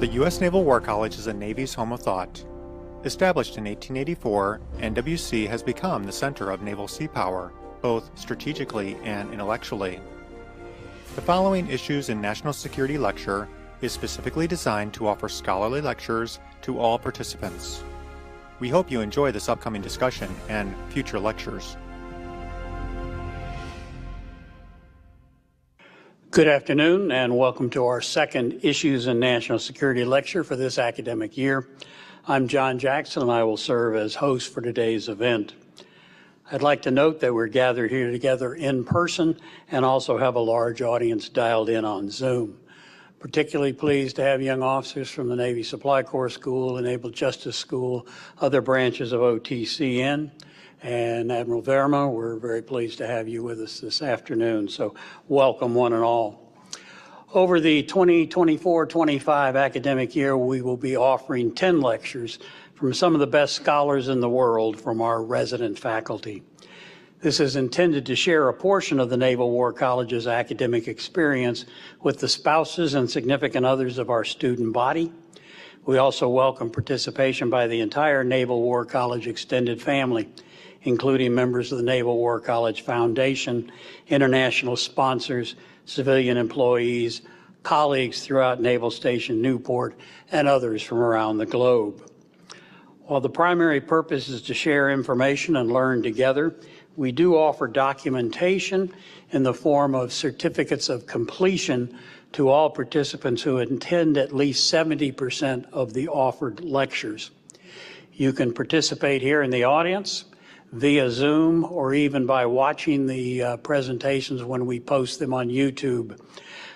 The U.S. Naval War College is the Navy's home of thought. Established in 1884, NWC has become the center of naval sea power, both strategically and intellectually. The following Issues in National Security lecture is specifically designed to offer scholarly lectures to all participants. We hope you enjoy this upcoming discussion and future lectures. Good afternoon and welcome to our second Issues in National Security lecture for this academic year. I'm John Jackson and I will serve as host for today's event. I'd like to note that we're gathered here together in person and also have a large audience dialed in on Zoom. Particularly pleased to have young officers from the Navy Supply Corps School, Naval Justice School, other branches of OTCN, and Admiral Verma. We're very pleased to have you with us this afternoon, so welcome one and all. Over the 2024-25 academic year, we will be offering 10 lectures from some of the best scholars in the world from our resident faculty. This is intended to share a portion of the Naval War College's academic experience with the spouses and significant others of our student body. We also welcome participation by the entire Naval War College extended family, including members of the Naval War College Foundation, international sponsors, civilian employees, colleagues throughout Naval Station Newport, and others from around the globe. While the primary purpose is to share information and learn together, we do offer documentation in the form of certificates of completion to all participants who attend at least 70% of the offered lectures. You can participate here in the audience, via Zoom, or even by watching the presentations when we post them on YouTube.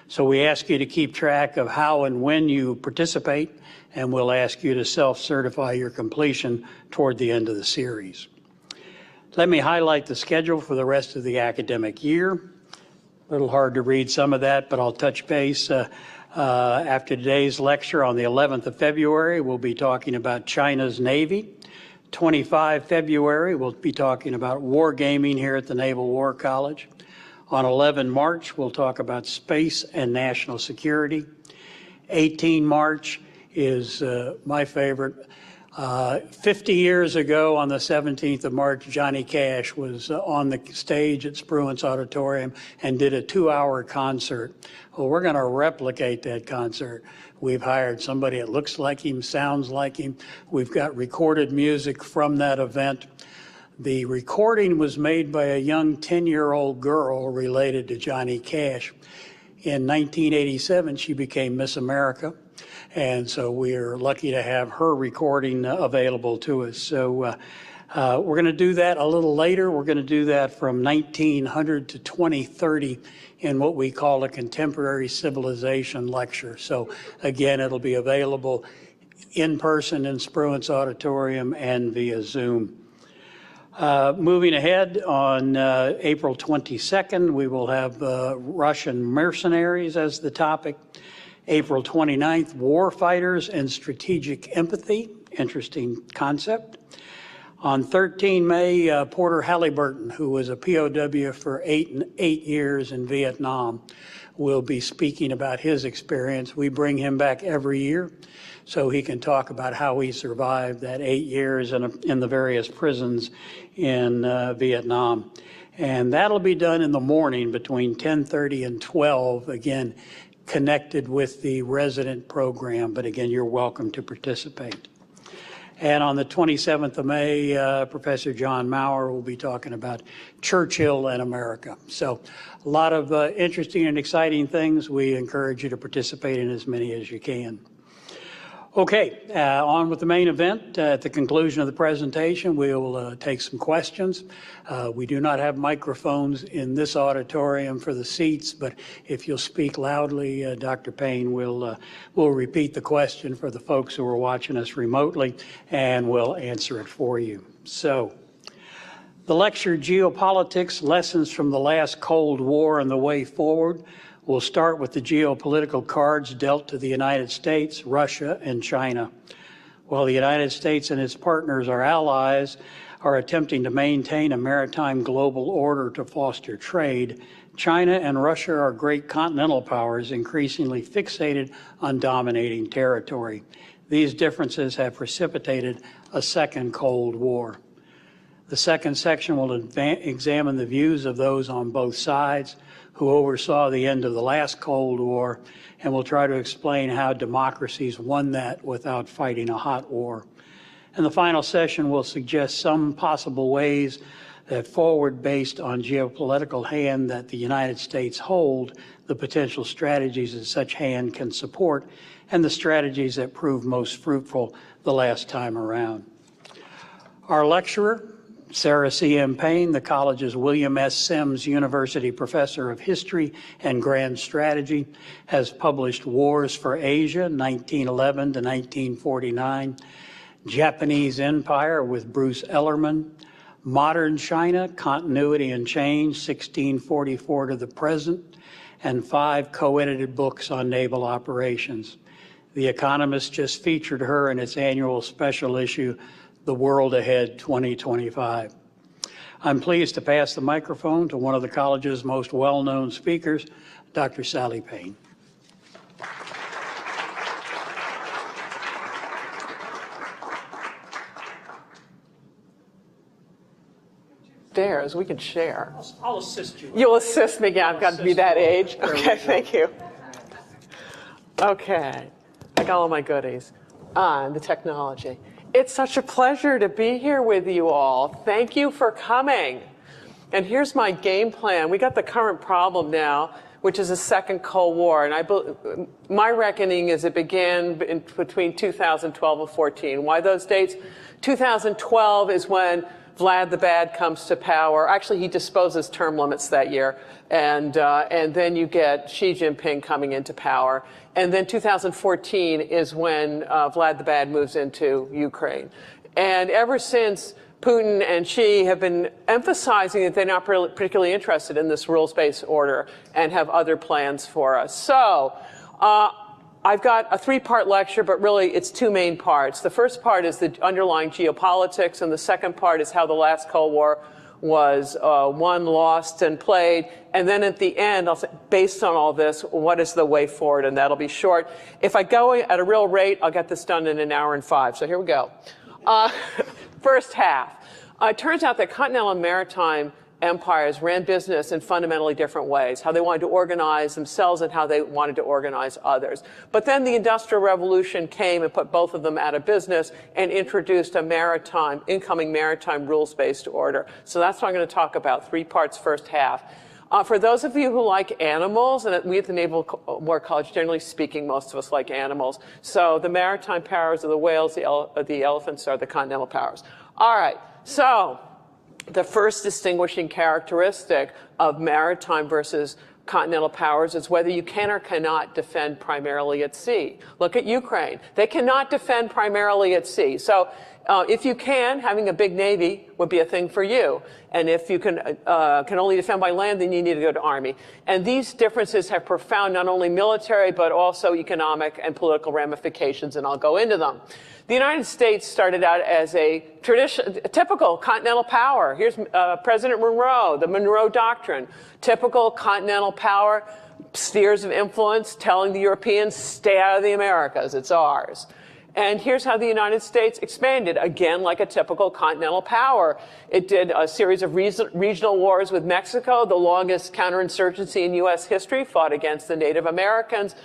So we ask you to keep track of how and when you participate, and we'll ask you to self-certify your completion toward the end of the series. Let me highlight the schedule for the rest of the academic year. A little hard to read some of that, but I'll touch base. After today's lecture on the 11th of February, we'll be talking about China's Navy. 25 February, we'll be talking about wargaming here at the Naval War College. On 11 March, we'll talk about space and national security. 18 March is my favorite. 50 years ago, on the 17th of March, Johnny Cash was on the stage at Spruance Auditorium and did a 2-hour concert. Well, we're going to replicate that concert. We've hired somebody that looks like him, sounds like him. We've got recorded music from that event. The recording was made by a young 10-year-old girl related to Johnny Cash. In 1987, she became Miss America. And so we're lucky to have her recording available to us. So we're going to do that a little later. We're going to do that from 1900 to 2030 in what we call a contemporary civilization lecture. So again, it'll be available in person in Spruance Auditorium and via Zoom. Moving ahead, on April 22nd, we will have Russian mercenaries as the topic. April 29th, war fighters and strategic empathy, interesting concept. On 13 May, Porter Halliburton, who was a POW for eight years in Vietnam, will be speaking about his experience. We bring him back every year so he can talk about how he survived that 8 years in the various prisons in Vietnam. And that'll be done in the morning between 10:30 and 12, again, connected with the resident program, but again, you're welcome to participate. And on the 27th of May, Professor John Maurer will be talking about Churchill and America. So a lot of interesting and exciting things. We encourage you to participate in as many as you can. Okay, on with the main event. At the conclusion of the presentation, we'll take some questions. We do not have microphones in this auditorium for the seats, but if you'll speak loudly, Dr. Paine will repeat the question for the folks who are watching us remotely, and we'll answer it for you. So, the lecture, Geopolitics, Lessons from the Last Cold War and the Way Forward, we'll start with the geopolitical cards dealt to the United States, Russia, and China. While the United States and its partners, our allies, are attempting to maintain a maritime global order to foster trade, China and Russia are great continental powers increasingly fixated on dominating territory. These differences have precipitated a second Cold War. The second section will examine the views of those on both sides who oversaw the end of the last Cold War, and will try to explain how democracies won that without fighting a hot war. And the final session will suggest some possible ways that forward, based on geopolitical hand that the United States hold, the potential strategies that such hand can support, and the strategies that proved most fruitful the last time around. Our lecturer, Sarah C.M. Paine, the college's William S. Sims University Professor of History and Grand Strategy, has published Wars for Asia, 1911 to 1949, Japanese Empire with Bruce Ellerman, Modern China, Continuity and Change, 1644 to the Present, and 5 co-edited books on naval operations. The Economist just featured her in its annual special issue, The World Ahead 2025. I'm pleased to pass the microphone to one of the college's most well-known speakers, Dr. Sally Paine. Stairs, we can share. I'll assist you. You'll assist me, yeah, I've got to be that age. Okay, thank you. Okay, I got all my goodies on the technology. It's such a pleasure to be here with you all. Thank you for coming. And here's my game plan. We got the current problem now, which is a second Cold War. And my reckoning is it began between 2012 and 14. Why those dates? 2012 is when Vlad the Bad comes to power. Actually, he disposes term limits that year. And then you get Xi Jinping coming into power. And then 2014 is when Vlad the Bad moves into Ukraine. And ever since, Putin and Xi have been emphasizing that they're not particularly interested in this rules-based order and have other plans for us. So I've got a 3-part lecture, but really it's 2 main parts. The first part is the underlying geopolitics, and the second part is how the last Cold War was won, lost, and played. And then at the end, I'll say, based on all this, what is the way forward? And that'll be short. If I go at a real rate, I'll get this done in an hour and 5. So here we go. First half. It turns out that continental and maritime empires ran business in fundamentally different ways, how they wanted to organize themselves and how they wanted to organize others. But then the Industrial Revolution came and put both of them out of business and introduced a incoming maritime rules-based order. So that's what I'm going to talk about, 3 parts, first half. For those of you who like animals, and we at the Naval War College, generally speaking, most of us like animals. So the maritime powers are the whales, the elephants are the continental powers. All right, so the first distinguishing characteristic of maritime versus continental powers is whether you can or cannot defend primarily at sea. Look at Ukraine. They cannot defend primarily at sea. So if you can, having a big navy would be a thing for you. And if you can only defend by land, then you need to go to army. And these differences have profound not only military, but also economic and political ramifications, and I'll go into them. The United States started out as a typical continental power. Here's President Monroe, the Monroe Doctrine. Typical continental power, spheres of influence, telling the Europeans, stay out of the Americas, it's ours. And here's how the United States expanded, again, like a typical continental power. It did a series of regional wars with Mexico, the longest counterinsurgency in U.S. history, fought against the Native Americans.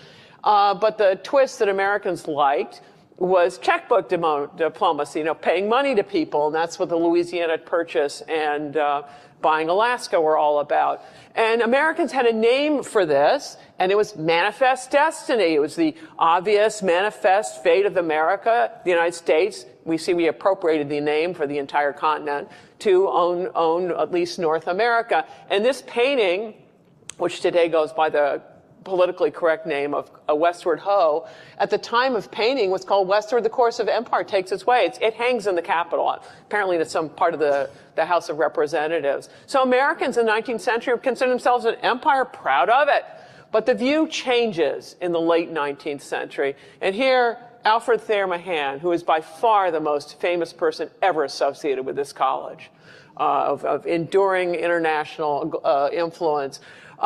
But the twist that Americans liked was checkbook diplomacy, paying money to people, and that's what the Louisiana Purchase and buying Alaska were all about. And Americans had a name for this, and it was manifest destiny. It was the obvious manifest fate of America, the United States. We appropriated the name for the entire continent to own at least North America. And this painting, which today goes by the politically correct name of a Westward Ho, at the time of painting was called Westward the Course of Empire Takes Its Way. It hangs in the Capitol. Apparently it's some part of the House of Representatives. So Americans in the 19th century considered themselves an empire, proud of it. But the view changes in the late 19th century. And here, Alfred Thayer Mahan, who is by far the most famous person ever associated with this college, of enduring international influence.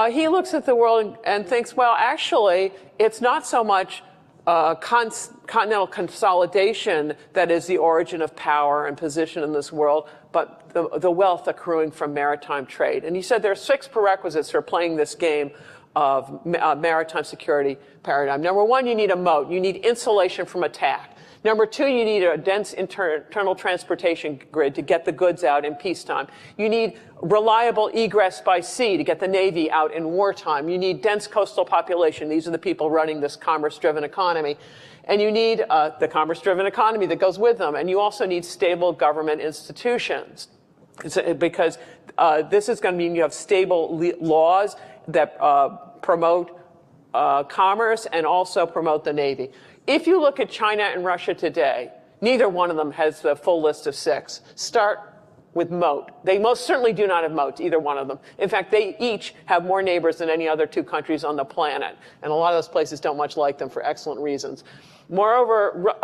He looks at the world and thinks, well, actually, it's not so much continental consolidation that is the origin of power and position in this world, but the wealth accruing from maritime trade. And he said there are 6 prerequisites for playing this game of maritime security paradigm. Number 1, you need a moat. You need insulation from attack. Number 2, you need a dense internal transportation grid to get the goods out in peacetime. You need reliable egress by sea to get the Navy out in wartime. You need dense coastal population. These are the people running this commerce-driven economy. And you need the commerce-driven economy that goes with them. And you also need stable government institutions. Because this is going to mean you have stable laws that promote commerce and also promote the Navy. If you look at China and Russia today, neither one of them has the full list of 6. Start with moat. They most certainly do not have moats, either one of them. In fact, they each have more neighbors than any other 2 countries on the planet. And a lot of those places don't much like them for excellent reasons. Moreover,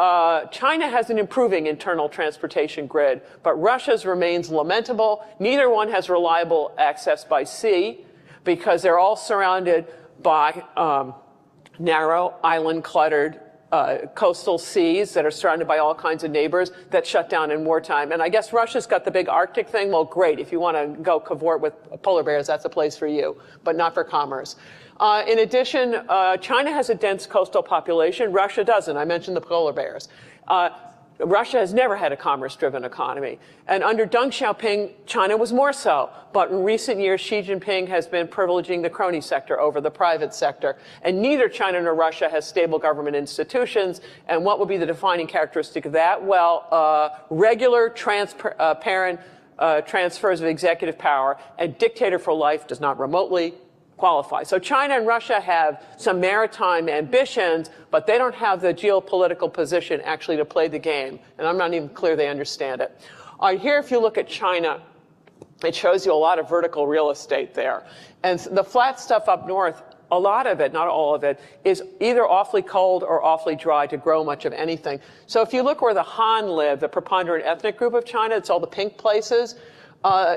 China has an improving internal transportation grid, but Russia's remains lamentable. Neither one has reliable access by sea because they're all surrounded by narrow, island-cluttered coastal seas that are surrounded by all kinds of neighbors that shut down in wartime. And I guess Russia's got the big Arctic thing. Well, great. If you want to go cavort with polar bears, that's a place for you, but not for commerce. In addition, China has a dense coastal population. Russia doesn't. I mentioned the polar bears. Russia has never had a commerce-driven economy. And under Deng Xiaoping, China was more so. But in recent years, Xi Jinping has been privileging the crony sector over the private sector. And neither China nor Russia has stable government institutions. And what would be the defining characteristic of that? Well, regular, transparent transfers of executive power. And dictator for life does not remotely qualify. So China and Russia have some maritime ambitions, but they don't have the geopolitical position actually to play the game. And I'm not even clear they understand it. Here, if you look at China, it shows you a lot of vertical real estate there. And the flat stuff up north, a lot of it, not all of it, is either awfully cold or awfully dry to grow much of anything. So if you look where the Han live, the preponderant ethnic group of China, it's all the pink places.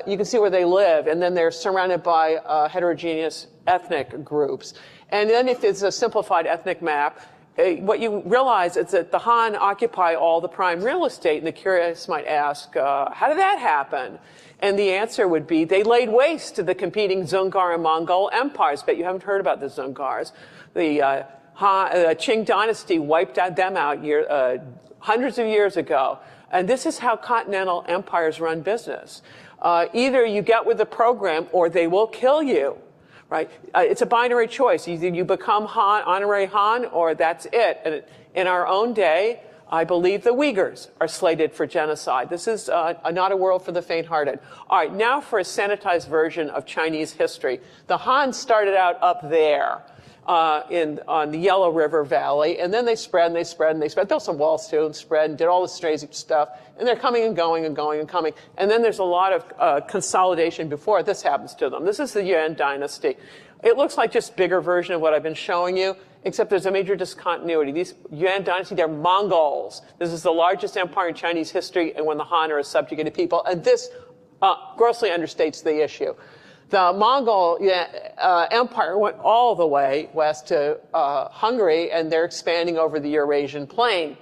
You can see where they live, and then they're surrounded by heterogeneous ethnic groups. And then if it's a simplified ethnic map, what you realize is that the Han occupy all the prime real estate, and the curious might ask, how did that happen? And the answer would be they laid waste to the competing Dzungar and Mongol empires. Bet you haven't heard about the Dzungars. The Qing dynasty wiped them out hundreds of years ago. And this is how continental empires run business. Either you get with the program or they will kill you, right? It's a binary choice. Either you become Han, honorary Han, or that's it. And in our own day, I believe the Uyghurs are slated for genocide. This is not a world for the faint-hearted. All right, now for a sanitized version of Chinese history. The Han started out up there. On the Yellow River Valley, and then they spread and they spread and they spread. Built some walls too and spread and did all this crazy stuff, and they're coming and going and going and coming. And then there's a lot of consolidation before this happens to them. This is the Yuan dynasty. It looks like just bigger version of what I've been showing you, except there's a major discontinuity. These Yuan dynasty, they're Mongols. This is the largest empire in Chinese history, and when the Han are a subjugated people, and this grossly understates the issue. The Mongol Empire went all the way west to Hungary, and they're expanding over the Eurasian plain.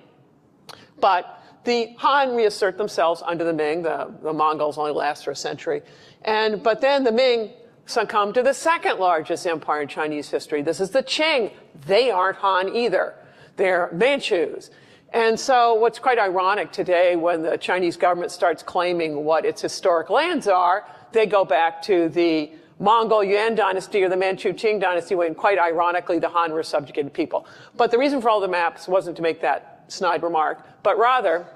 But the Han reassert themselves under the Ming. The Mongols only last for a century. But then the Ming succumb to the second largest empire in Chinese history. This is the Qing. They aren't Han either. They're Manchus. And so what's quite ironic today, when the Chinese government starts claiming what its historic lands are, they go back to the Mongol Yuan dynasty or the Manchu Qing dynasty, when quite ironically the Han were subjugated people. But the reason for all the maps wasn't to make that snide remark, but rather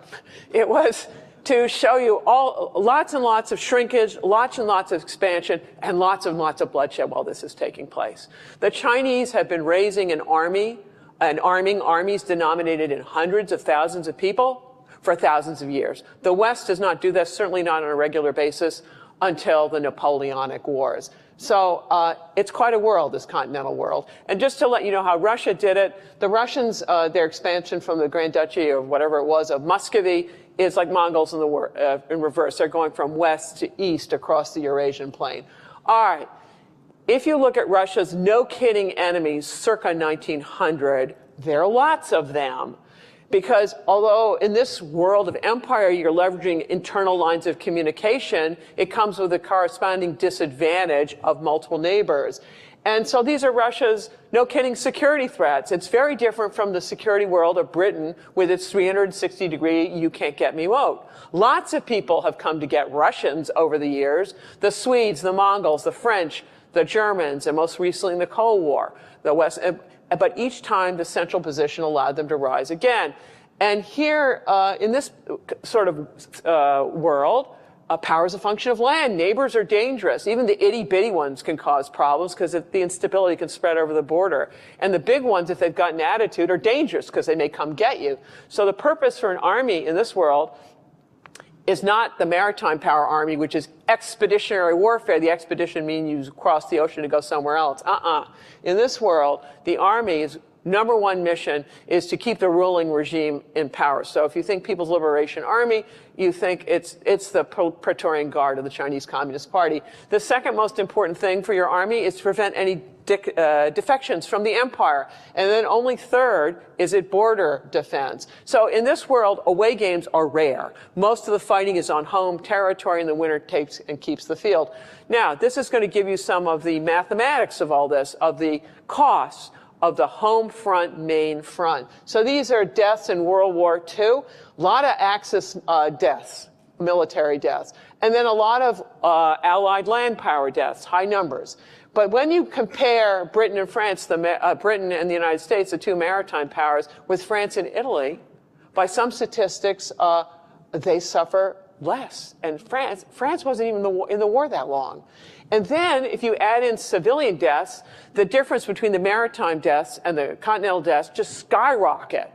it was to show you lots and lots of shrinkage, lots and lots of expansion, and lots of bloodshed while this is taking place. The Chinese have been raising an army and arming armies denominated in hundreds of thousands of people for thousands of years. The West does not do this, certainly not on a regular basis. until the Napoleonic Wars. So it's quite a world, this continental world. And just to let you know how Russia did it, the Russians, their expansion from the Grand Duchy or whatever it was of Muscovy is like Mongols in reverse. They're going from west to east across the Eurasian plain. All right. If you look at Russia's no-kidding enemies circa 1900, there are lots of them. Because although in this world of empire you're leveraging internal lines of communication, it comes with a corresponding disadvantage of multiple neighbors. And so these are Russia's, no kidding, security threats. It's very different from the security world of Britain with its 360-degree you can't get me vote. Lots of people have come to get Russians over the years, the Swedes, the Mongols, the French, the Germans, and most recently in the Cold War, the West. But each time the central position allowed them to rise again. And here, in this sort of world, power is a function of land. Neighbors are dangerous. Even the itty-bitty ones can cause problems because the instability can spread over the border. And the big ones, if they've got an attitude, are dangerous because they may come get you. So the purpose for an army in this world is not the maritime power army, which is expeditionary warfare. The expedition means you cross the ocean to go somewhere else. In this world, the army's number one mission is to keep the ruling regime in power. So if you think People's Liberation Army, you think it's the Praetorian Guard of the Chinese Communist Party. The second most important thing for your army is to prevent any defections from the empire. And then only third is it border defense. So in this world, away games are rare. Most of the fighting is on home territory, and the winner takes and keeps the field. Now, this is going to give you some of the mathematics of all this, of the costs of the home front, main front. So these are deaths in World War II, a lot of Axis deaths, military deaths, and then a lot of Allied land power deaths, high numbers. But when you compare Britain and France, Britain and the United States, the two maritime powers, with France and Italy, by some statistics, they suffer less. And France wasn't even in the war that long. And then if you add in civilian deaths, the difference between the maritime deaths and the continental deaths just skyrocket.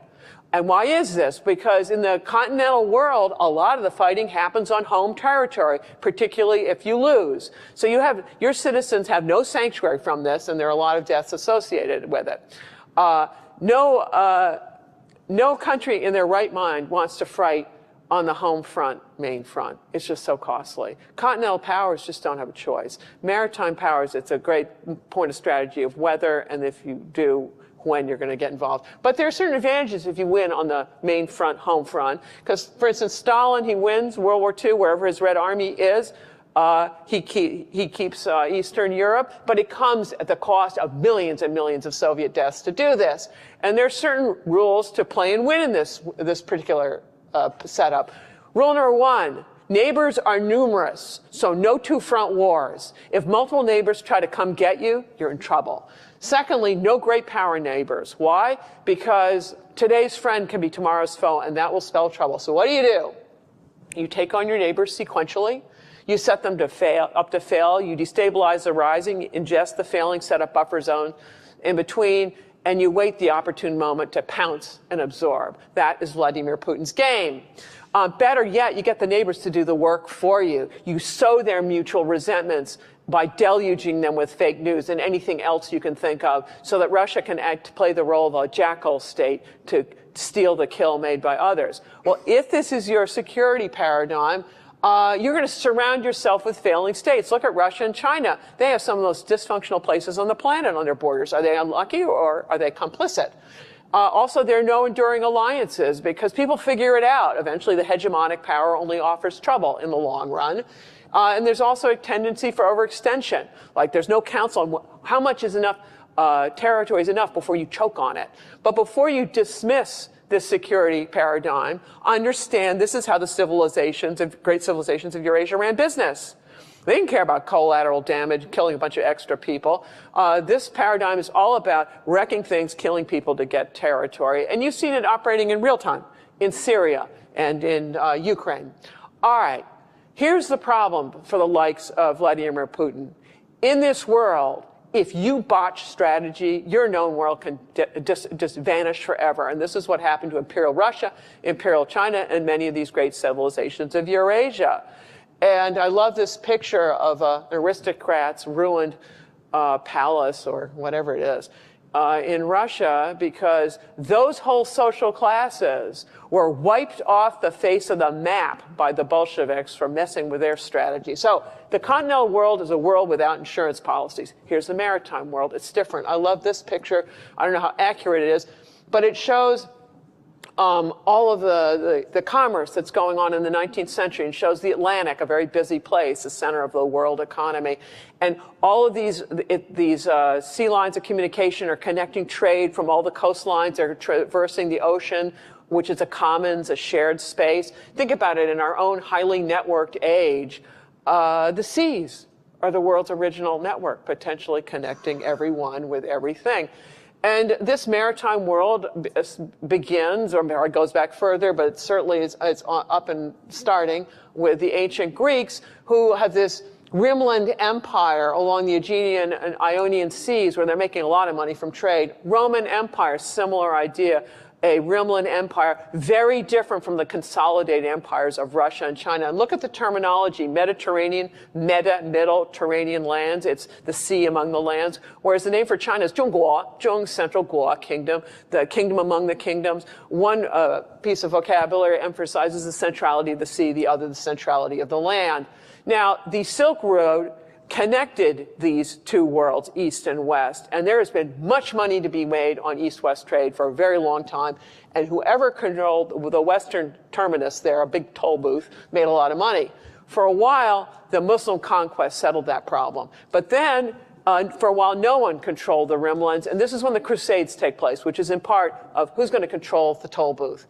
And why is this? Because in the continental world, a lot of the fighting happens on home territory, particularly if you lose. So your citizens have no sanctuary from this, and there are a lot of deaths associated with it. No country in their right mind wants to fight on the home front, main front. It's just so costly. Continental powers just don't have a choice. Maritime powers, it's a great point of strategy of whether, and if you do, when you're going to get involved. But there are certain advantages if you win on the main front, home front. Because, for instance, Stalin, he wins World War II, wherever his Red Army is. He keeps Eastern Europe, but it comes at the cost of millions and millions of Soviet deaths to do this. And there are certain rules to play and win in this particular setup. Rule number one, neighbors are numerous, so no two-front wars. If multiple neighbors try to come get you, you're in trouble. Secondly, no great power neighbors. Why? Because today's friend can be tomorrow's foe, and that will spell trouble. So what do? You take on your neighbors sequentially. You set them to fail. You destabilize the rising, ingest the failing, set up buffer zone in between, and you wait the opportune moment to pounce and absorb. That is Vladimir Putin's game. Better yet, you get the neighbors to do the work for you. You sow their mutual resentments by deluging them with fake news and anything else you can think of, so that Russia can play the role of a jackal state to steal the kill made by others. Well, if this is your security paradigm, you're going to surround yourself with failing states. Look at Russia and China. They have some of the most dysfunctional places on the planet on their borders. Are they unlucky, or are they complicit? Also, there are no enduring alliances because people figure it out. Eventually, the hegemonic power only offers trouble in the long run. And there's also a tendency for overextension. Like there's no counsel on how much is enough, territory is enough before you choke on it. But before you dismiss this security paradigm, understand this is how the great civilizations of Eurasia ran business. They didn't care about collateral damage, killing a bunch of extra people. This paradigm is all about wrecking things, killing people to get territory. And you've seen it operating in real time in Syria and in Ukraine. All right, here's the problem for the likes of Vladimir Putin. In this world, if you botch strategy, your known world can just vanish forever. And this is what happened to Imperial Russia, Imperial China, and many of these great civilizations of Eurasia. And I love this picture of an aristocrat's ruined palace or whatever it is in Russia, because those whole social classes were wiped off the face of the map by the Bolsheviks for messing with their strategy. So the continental world is a world without insurance policies. Here's the maritime world. It's different. I love this picture. I don't know how accurate it is, but it shows all of the commerce that's going on in the 19th century, and shows the Atlantic, a very busy place, the center of the world economy. And all of these sea lines of communication are connecting trade from all the coastlines. They're traversing the ocean, which is a commons, a shared space. Think about it, in our own highly networked age, the seas are the world's original network, potentially connecting everyone with everything. And this maritime world begins, or it goes back further, but certainly it's up and starting with the ancient Greeks, who have this rimland empire along the Aegean and Ionian seas, where they're making a lot of money from trade. Roman Empire, similar idea. A rimland empire, very different from the consolidated empires of Russia and China. And look at the terminology: Mediterranean, Mediterranean lands. It's the sea among the lands. Whereas the name for China is Zhongguo, Zhong, central, Guo, kingdom, the kingdom among the kingdoms. One piece of vocabulary emphasizes the centrality of the sea, the other the centrality of the land. Now, the Silk Road connected these two worlds, East and West, and there has been much money to be made on East-West trade for a very long time, and whoever controlled the western terminus there, a big toll booth, made a lot of money. For a while, the Muslim conquest settled that problem, but then for a while, no one controlled the rimlands, and this is when the Crusades take place, which is in part of who's going to control the toll booth.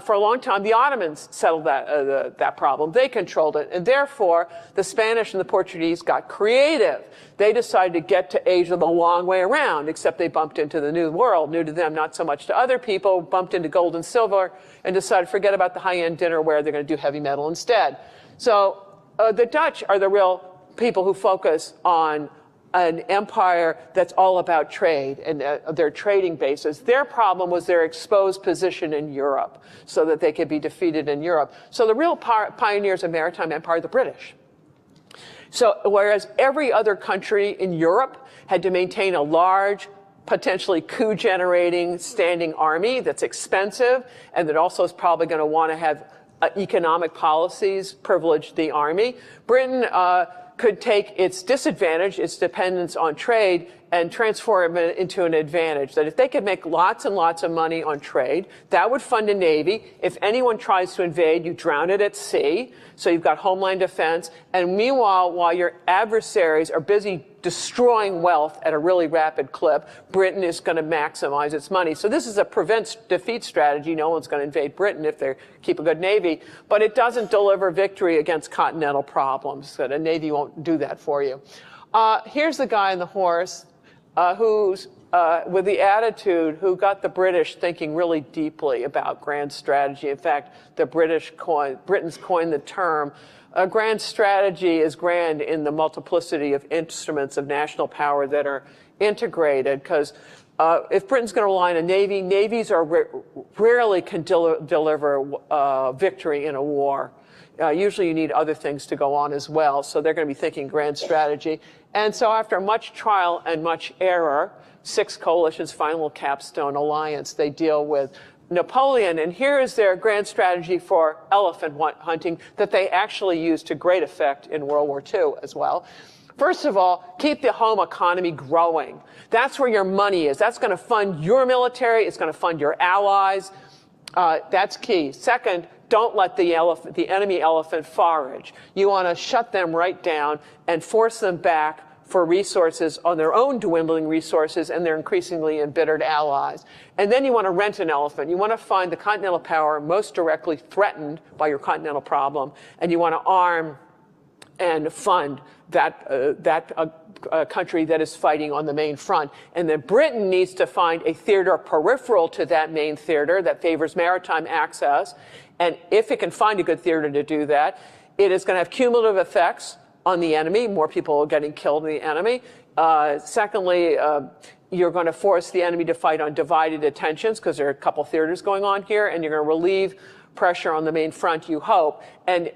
For a long time, the Ottomans settled that problem. They controlled it. And therefore, the Spanish and the Portuguese got creative. They decided to get to Asia the long way around, except they bumped into the New World, new to them, not so much to other people, bumped into gold and silver, and decided to forget about the high-end dinnerware. They're going to do heavy metal instead. So the Dutch are the real people who focus on an empire that's all about trade and their trading bases. Their problem was their exposed position in Europe, so that they could be defeated in Europe. So the real pioneers of maritime empire are the British. So whereas every other country in Europe had to maintain a large, potentially coup-generating standing army that's expensive, and that also is probably going to want to have economic policies privilege the army, Britain could take its disadvantage, its dependence on trade, and transform it into an advantage. That if they could make lots and lots of money on trade, that would fund a navy. If anyone tries to invade, you drown it at sea. So you've got homeland defense. And meanwhile, while your adversaries are busy destroying wealth at a really rapid clip, Britain is going to maximize its money. So this is a prevent-defeat strategy. No one's going to invade Britain if they keep a good navy. But it doesn't deliver victory against continental problems. So a navy won't do that for you. Here's the guy on the horse who's with the attitude who got the British thinking really deeply about grand strategy. In fact, Britain's coined the term. A grand strategy is grand in the multiplicity of instruments of national power that are integrated, because if Britain's going to rely on a navy, navies rarely can deliver victory in a war. Usually you need other things to go on as well, so they're going to be thinking grand strategy. And so after much trial and much error, 6 coalitions, final capstone alliance, they deal with Napoleon. And here is their grand strategy for elephant hunting that they actually used to great effect in World War II as well. First of all, keep the home economy growing. That's where your money is. That's going to fund your military. It's going to fund your allies. That's key. Second, don't let the enemy elephant forage. You want to shut them right down and force them back for resources on their own dwindling resources and their increasingly embittered allies. And then you want to rent an elephant. You want to find the continental power most directly threatened by your continental problem, and you want to arm and fund that country that is fighting on the main front. And then Britain needs to find a theater peripheral to that main theater that favors maritime access. And if it can find a good theater to do that, it is going to have cumulative effects on the enemy. More people are getting killed in the enemy. Secondly, you're going to force the enemy to fight on divided attentions, because there are a couple theaters going on here, and you're going to relieve pressure on the main front, you hope. And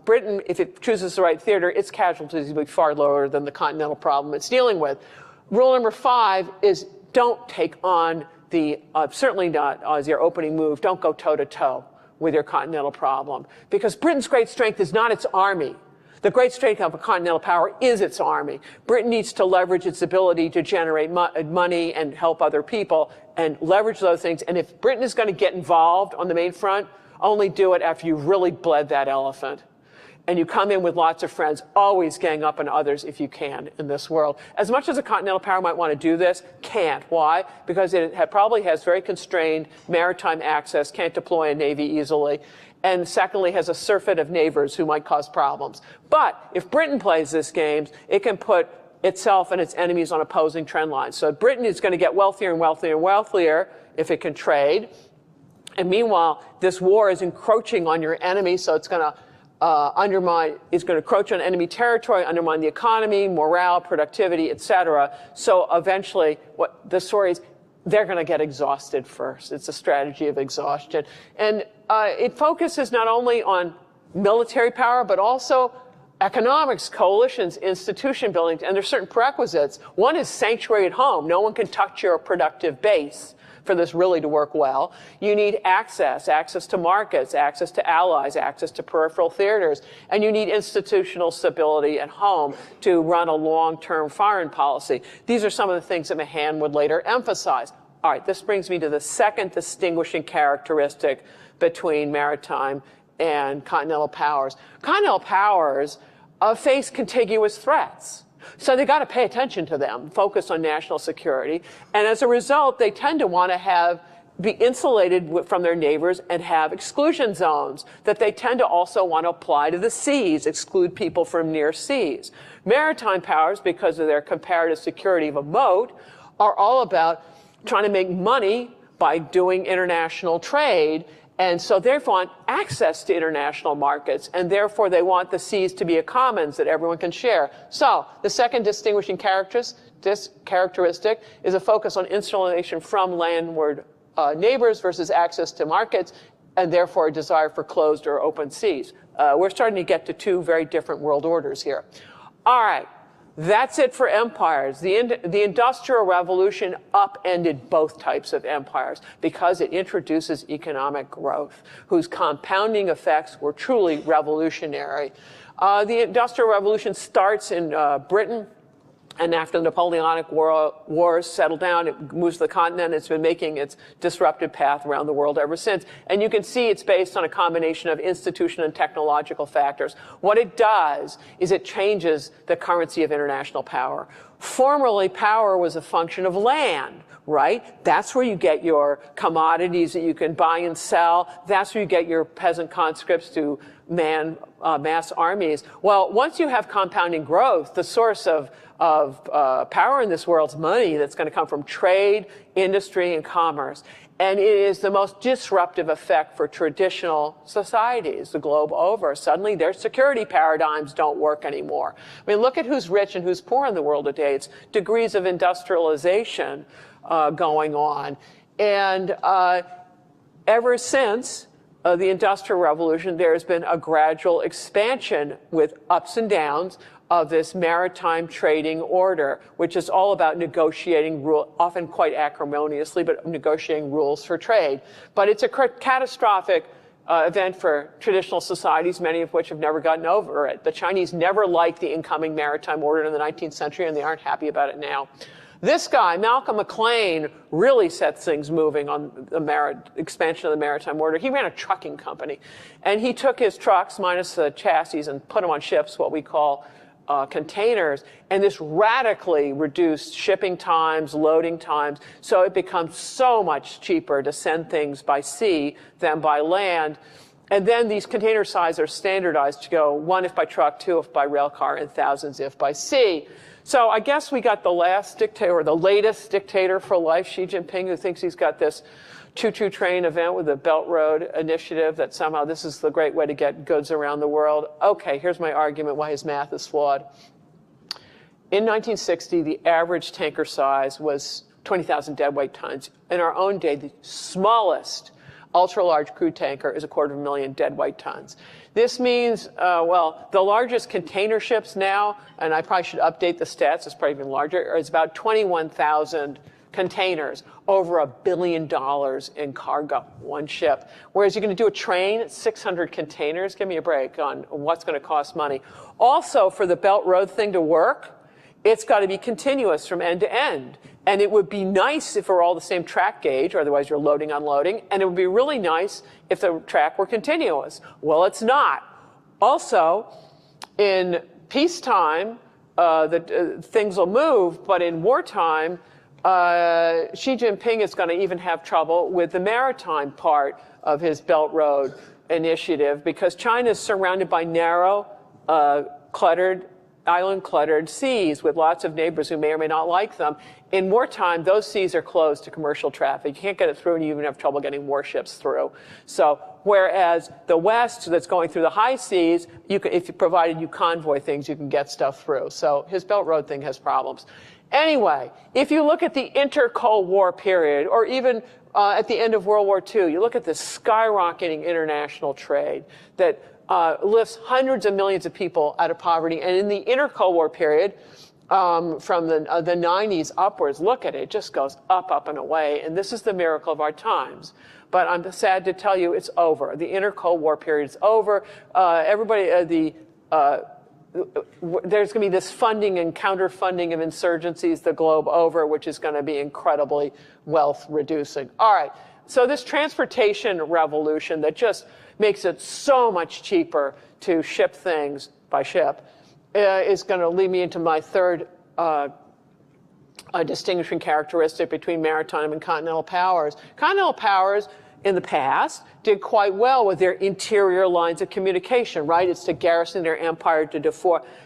Britain, if it chooses the right theater, its casualties will be far lower than the continental problem it's dealing with. Rule number 5 is don't take on the, certainly not as your opening move, don't go toe-to-toe with your continental problem. Because Britain's great strength is not its army. The great strength of a continental power is its army. Britain needs to leverage its ability to generate money and help other people and leverage those things. And if Britain is going to get involved on the main front, only do it after you've really bled that elephant. And you come in with lots of friends, always gang up on others if you can in this world. As much as a continental power might want to do this, can't. Why? Because it probably has very constrained maritime access, can't deploy a navy easily. And secondly, has a surfeit of neighbors who might cause problems. But if Britain plays this game, it can put itself and its enemies on opposing trend lines. So Britain is going to get wealthier and wealthier and wealthier if it can trade. And meanwhile, this war is encroaching on your enemy, so it's going to it's going to encroach on enemy territory, undermine the economy, morale, productivity, etc. So eventually, what the story is, they're going to get exhausted first. It's a strategy of exhaustion. And it focuses not only on military power, but also economics, coalitions, institution building, and there's certain prerequisites. One is sanctuary at home. No one can touch your productive base for this really to work well. You need access to markets, access to allies, access to peripheral theaters, and you need institutional stability at home to run a long-term foreign policy. These are some of the things that Mahan would later emphasize. All right, this brings me to the second distinguishing characteristic between maritime and continental powers. Continental powers face contiguous threats. So they got to pay attention to them, focus on national security. And as a result, they tend to want to be insulated from their neighbors and have exclusion zones that they tend to also want to apply to the seas, exclude people from near seas. Maritime powers, because of their comparative security of a moat, are all about trying to make money by doing international trade. And so they want access to international markets, and therefore they want the seas to be a commons that everyone can share. So the second distinguishing characteristic is a focus on insulation from landward neighbors versus access to markets, and therefore a desire for closed or open seas. We're starting to get to two very different world orders here. All right. That's it for empires. The Industrial Revolution upended both types of empires because it introduces economic growth, whose compounding effects were truly revolutionary. The Industrial Revolution starts in Britain, and after the Napoleonic Wars settle down, it moves to the continent. It's been making its disruptive path around the world ever since. And you can see it's based on a combination of institutional and technological factors. What it does is it changes the currency of international power. Formerly, power was a function of land, right? That's where you get your commodities that you can buy and sell. That's where you get your peasant conscripts to man mass armies. Well, once you have compounding growth, the source of power in this world's money that's going to come from trade, industry, and commerce. And it is the most disruptive effect for traditional societies the globe over. Suddenly, their security paradigms don't work anymore. I mean, look at who's rich and who's poor in the world today. It's degrees of industrialization going on. And ever since the Industrial Revolution, there's been a gradual expansion with ups and downs of this maritime trading order, which is all about negotiating often quite acrimoniously, but negotiating rules for trade. But it's a catastrophic event for traditional societies, many of which have never gotten over it. The Chinese never liked the incoming maritime order in the 19th century, and they aren't happy about it now. This guy, Malcolm McLean, really sets things moving on the expansion of the maritime order. He ran a trucking company, and he took his trucks, minus the chassis, and put them on ships, what we call containers, and this radically reduced shipping times, loading times, so it becomes so much cheaper to send things by sea than by land. And then these container sizes are standardized to go 1 if by truck, 2 if by rail car, and thousands if by sea. So I guess we got the last dictator, or the latest dictator for life, Xi Jinping, who thinks he's got this choo-choo train event with the Belt Road Initiative, that somehow this is the great way to get goods around the world. Okay, here's my argument why his math is flawed. In 1960, the average tanker size was 20,000 deadweight tons. In our own day, the smallest ultra-large crude tanker is 250,000 dead white tons. This means, well, the largest container ships now, and I probably should update the stats, it's probably even larger, is about 21,000 containers, over $1 billion in cargo, one ship. Whereas you're going to do a train, 600 containers, give me a break on what's going to cost money. Also, for the Belt Road thing to work, it's got to be continuous from end to end. And it would be nice if it were all the same track gauge, or otherwise you're loading, unloading. And it would be really nice if the track were continuous. Well, it's not. Also, in peacetime, things will move, but in wartime, Xi Jinping is going to even have trouble with the maritime part of his Belt Road initiative because China is surrounded by narrow, island-cluttered seas with lots of neighbors who may or may not like them. In wartime, those seas are closed to commercial traffic. You can't get it through, and you even have trouble getting warships through. So, whereas the West, that's going through the high seas, provided you convoy things, you can get stuff through. So his Belt Road thing has problems. Anyway, if you look at the inter-Cold War period, or even at the end of World War II, you look at this skyrocketing international trade that lifts hundreds of millions of people out of poverty. And in the inter-Cold War period, from the 90s upwards, look at it, it just goes up, up, and away. And this is the miracle of our times. But I'm sad to tell you it's over. The inter-Cold War period is over. There's going to be this funding and counterfunding of insurgencies the globe over, which is going to be incredibly wealth reducing. All right, so this transportation revolution that just makes it so much cheaper to ship things by ship is going to lead me into my third distinguishing characteristic between maritime and continental powers. Continental powers in the past did quite well with their interior lines of communication, right? It's to garrison their empire, to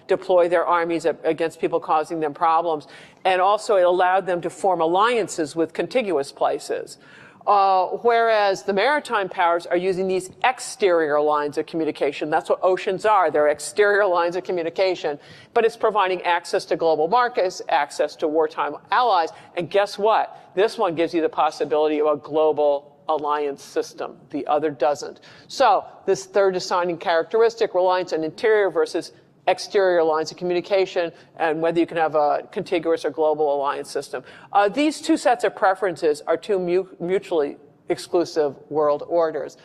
deploy their armies against people causing them problems. And also it allowed them to form alliances with contiguous places. Whereas the maritime powers are using these exterior lines of communication. That's what oceans are. They're exterior lines of communication. But it's providing access to global markets, access to wartime allies. And guess what? This one gives you the possibility of a global alliance system. The other doesn't. So this third deciding characteristic, reliance on interior versus exterior lines of communication, and whether you can have a contiguous or global alliance system. These two sets of preferences are two mutually exclusive world orders.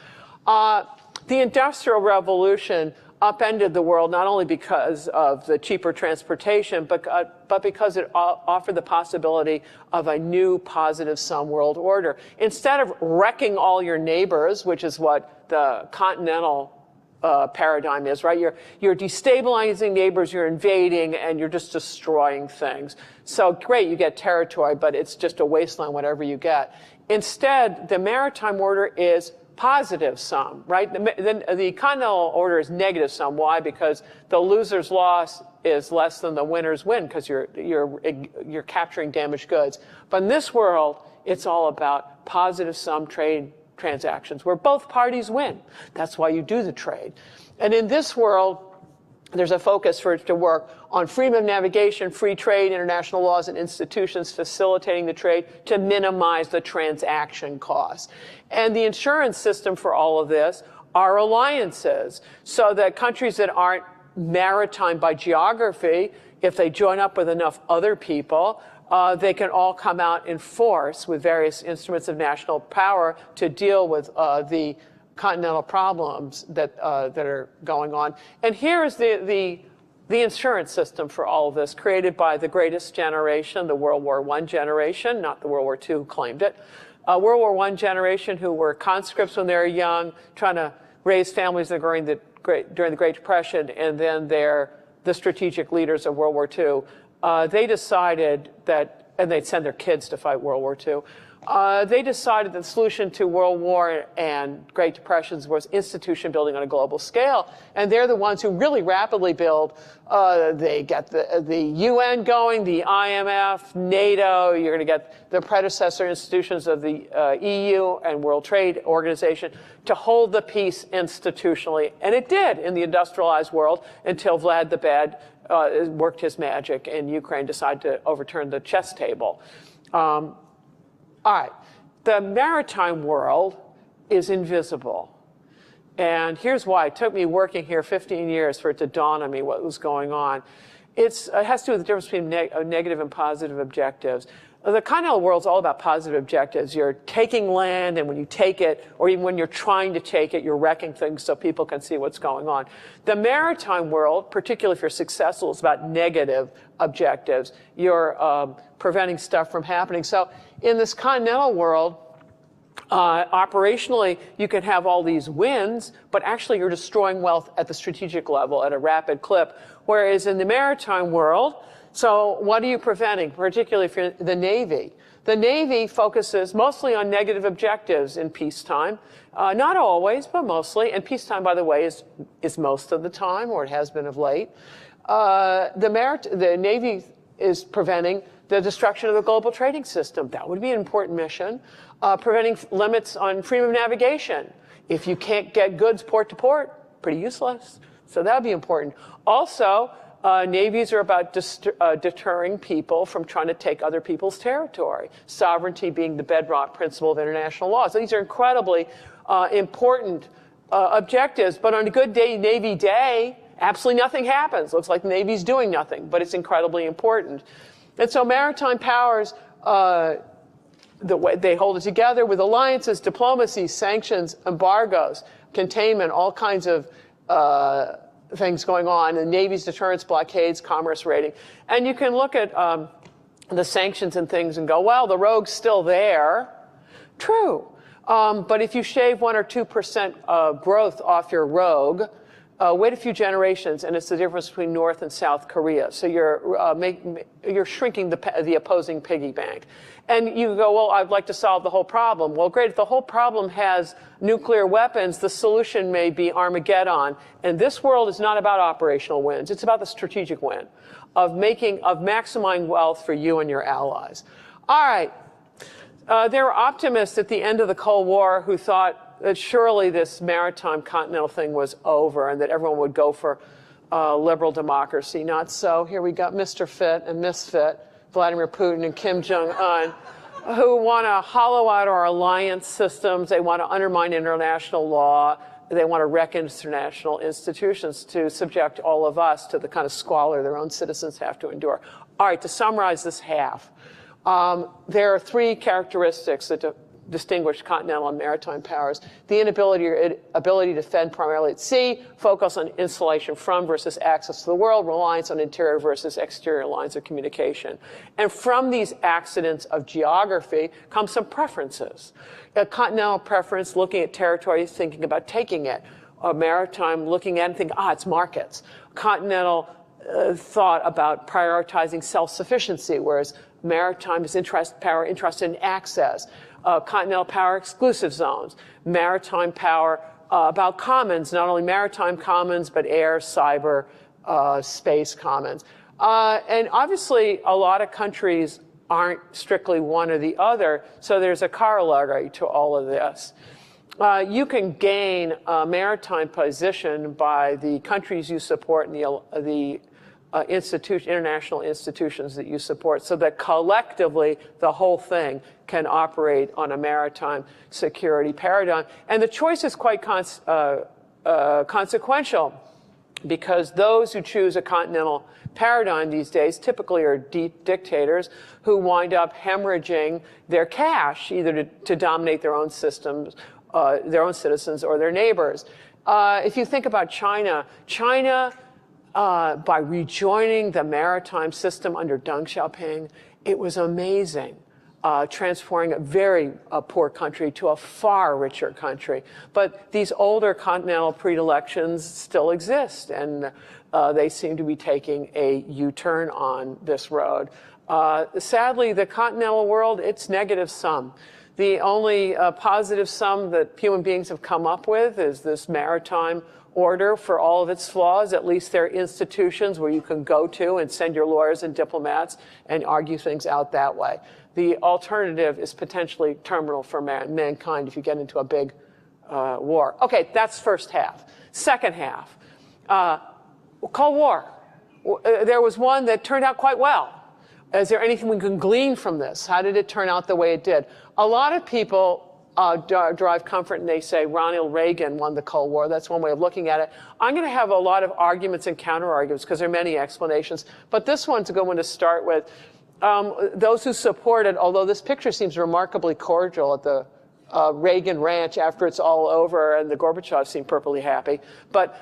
The Industrial Revolution upended the world not only because of the cheaper transportation, but because it offered the possibility of a new positive sum world order. Instead of wrecking all your neighbors, which is what the continental paradigm is, right? You're destabilizing neighbors, you're invading, and you're just destroying things. So great, you get territory, but it's just a wasteland, whatever you get. Instead, the maritime order is positive sum, right? The continental order is negative sum. Why? Because the loser's loss is less than the winner's win, because you're capturing damaged goods. But in this world, it's all about positive sum trade transactions where both parties win. That's why you do the trade. And in this world, there's a focus for it to work on freedom of navigation, free trade, international laws and institutions facilitating the trade to minimize the transaction costs. And the insurance system for all of this are alliances, so that countries that aren't maritime by geography, if they join up with enough other people, they can all come out in force with various instruments of national power to deal with the continental problems that are going on. And here is the insurance system for all of this, created by the greatest generation, the World War I generation, not the World War II who claimed it. World War I generation who were conscripts when they were young, trying to raise families during the Great Depression, and then they're the strategic leaders of World War II. They decided that, and they'd send their kids to fight World War II. They decided that the solution to World War and Great Depressions was institution building on a global scale. And they're the ones who really rapidly build. They get the UN going, the IMF, NATO. You're going to get the predecessor institutions of the EU and World Trade Organization to hold the peace institutionally. And it did in the industrialized world until Vlad the Bad worked his magic and Ukraine decided to overturn the chess table. All right, the maritime world is invisible. And here's why. It took me working here 15 years for it to dawn on me what was going on. It has to do with the difference between negative and positive objectives. The continental world's all about positive objectives. You're taking land, and when you take it, or even when you're trying to take it, you're wrecking things so people can see what's going on. The maritime world, particularly if you're successful, is about negative objectives. You're preventing stuff from happening. So in this continental world, operationally, you can have all these wins, but actually you're destroying wealth at the strategic level at a rapid clip. Whereas in the maritime world, so what are you preventing, particularly if you're the Navy? The Navy focuses mostly on negative objectives in peacetime. Not always, but mostly. And peacetime, by the way, is most of the time, or it has been of late. The Navy is preventing the destruction of the global trading system. That would be an important mission. Preventing limits on freedom of navigation. If you can't get goods port to port, pretty useless. So that would be important. Also, navies are about deterring people from trying to take other people's territory. Sovereignty being the bedrock principle of international law. So these are incredibly important objectives. But on a good day, Navy day, absolutely nothing happens. Looks like the Navy's doing nothing, but it's incredibly important. And so maritime powers, the way they hold it together with alliances, diplomacy, sanctions, embargoes, containment, all kinds of things going on, the Navy's deterrence, blockades, commerce rating. And you can look at the sanctions and things and go, well, the rogue's still there. True. But if you shave 1 or 2% growth off your rogue, wait a few generations, and it's the difference between North and South Korea. So you're shrinking the opposing piggy bank. And you go, well, I'd like to solve the whole problem. Well, great. If the whole problem has nuclear weapons, the solution may be Armageddon. And this world is not about operational wins. It's about the strategic win of maximizing wealth for you and your allies. All right. There were optimists at the end of the Cold War who thought that surely this maritime continental thing was over and that everyone would go for liberal democracy. Not so. Here we got Mr. Fit and Misfit, Vladimir Putin and Kim Jong-un, who want to hollow out our alliance systems. They want to undermine international law. They want to wreck international institutions to subject all of us to the kind of squalor their own citizens have to endure. All right, to summarize this half, there are 3 characteristics that distinguish continental and maritime powers. The ability to defend primarily at sea, focus on insulation from versus access to the world, reliance on interior versus exterior lines of communication. And from these accidents of geography come some preferences. A continental preference, looking at territory, thinking about taking it. A maritime, looking at it and thinking, it's markets. Continental thought about prioritizing self-sufficiency, whereas maritime is power interested in access. Continental power, exclusive zones. Maritime power about commons, not only maritime commons, but air, cyber, space commons. And obviously, a lot of countries aren't strictly one or the other, so there's a corollary to all of this. You can gain a maritime position by the countries you support and the international institutions that you support, so that collectively the whole thing can operate on a maritime security paradigm. And the choice is quite consequential, because those who choose a continental paradigm these days typically are dictators who wind up hemorrhaging their cash, either to dominate their own systems, their own citizens, or their neighbors. If you think about China, by rejoining the maritime system under Deng Xiaoping, it was amazing, transforming a very poor country to a far richer country. But these older continental predilections still exist, and they seem to be taking a U-turn on this road. Sadly, the continental world, it's negative sum. The only positive sum that human beings have come up with is this maritime order. For all of its flaws, at least there are institutions where you can go to and send your lawyers and diplomats and argue things out that way. The alternative is potentially terminal for mankind if you get into a big war. Okay, that's first half. Second half, Cold War. There was one that turned out quite well. Is there anything we can glean from this? How did it turn out the way it did? A lot of people derive comfort and they say Ronald Reagan won the Cold War. That's one way of looking at it. I'm going to have a lot of arguments and counter-arguments because there are many explanations. But this one's a good one to start with. Those who support it, although this picture seems remarkably cordial at the Reagan Ranch after it's all over, and the Gorbachev seemed perfectly happy. But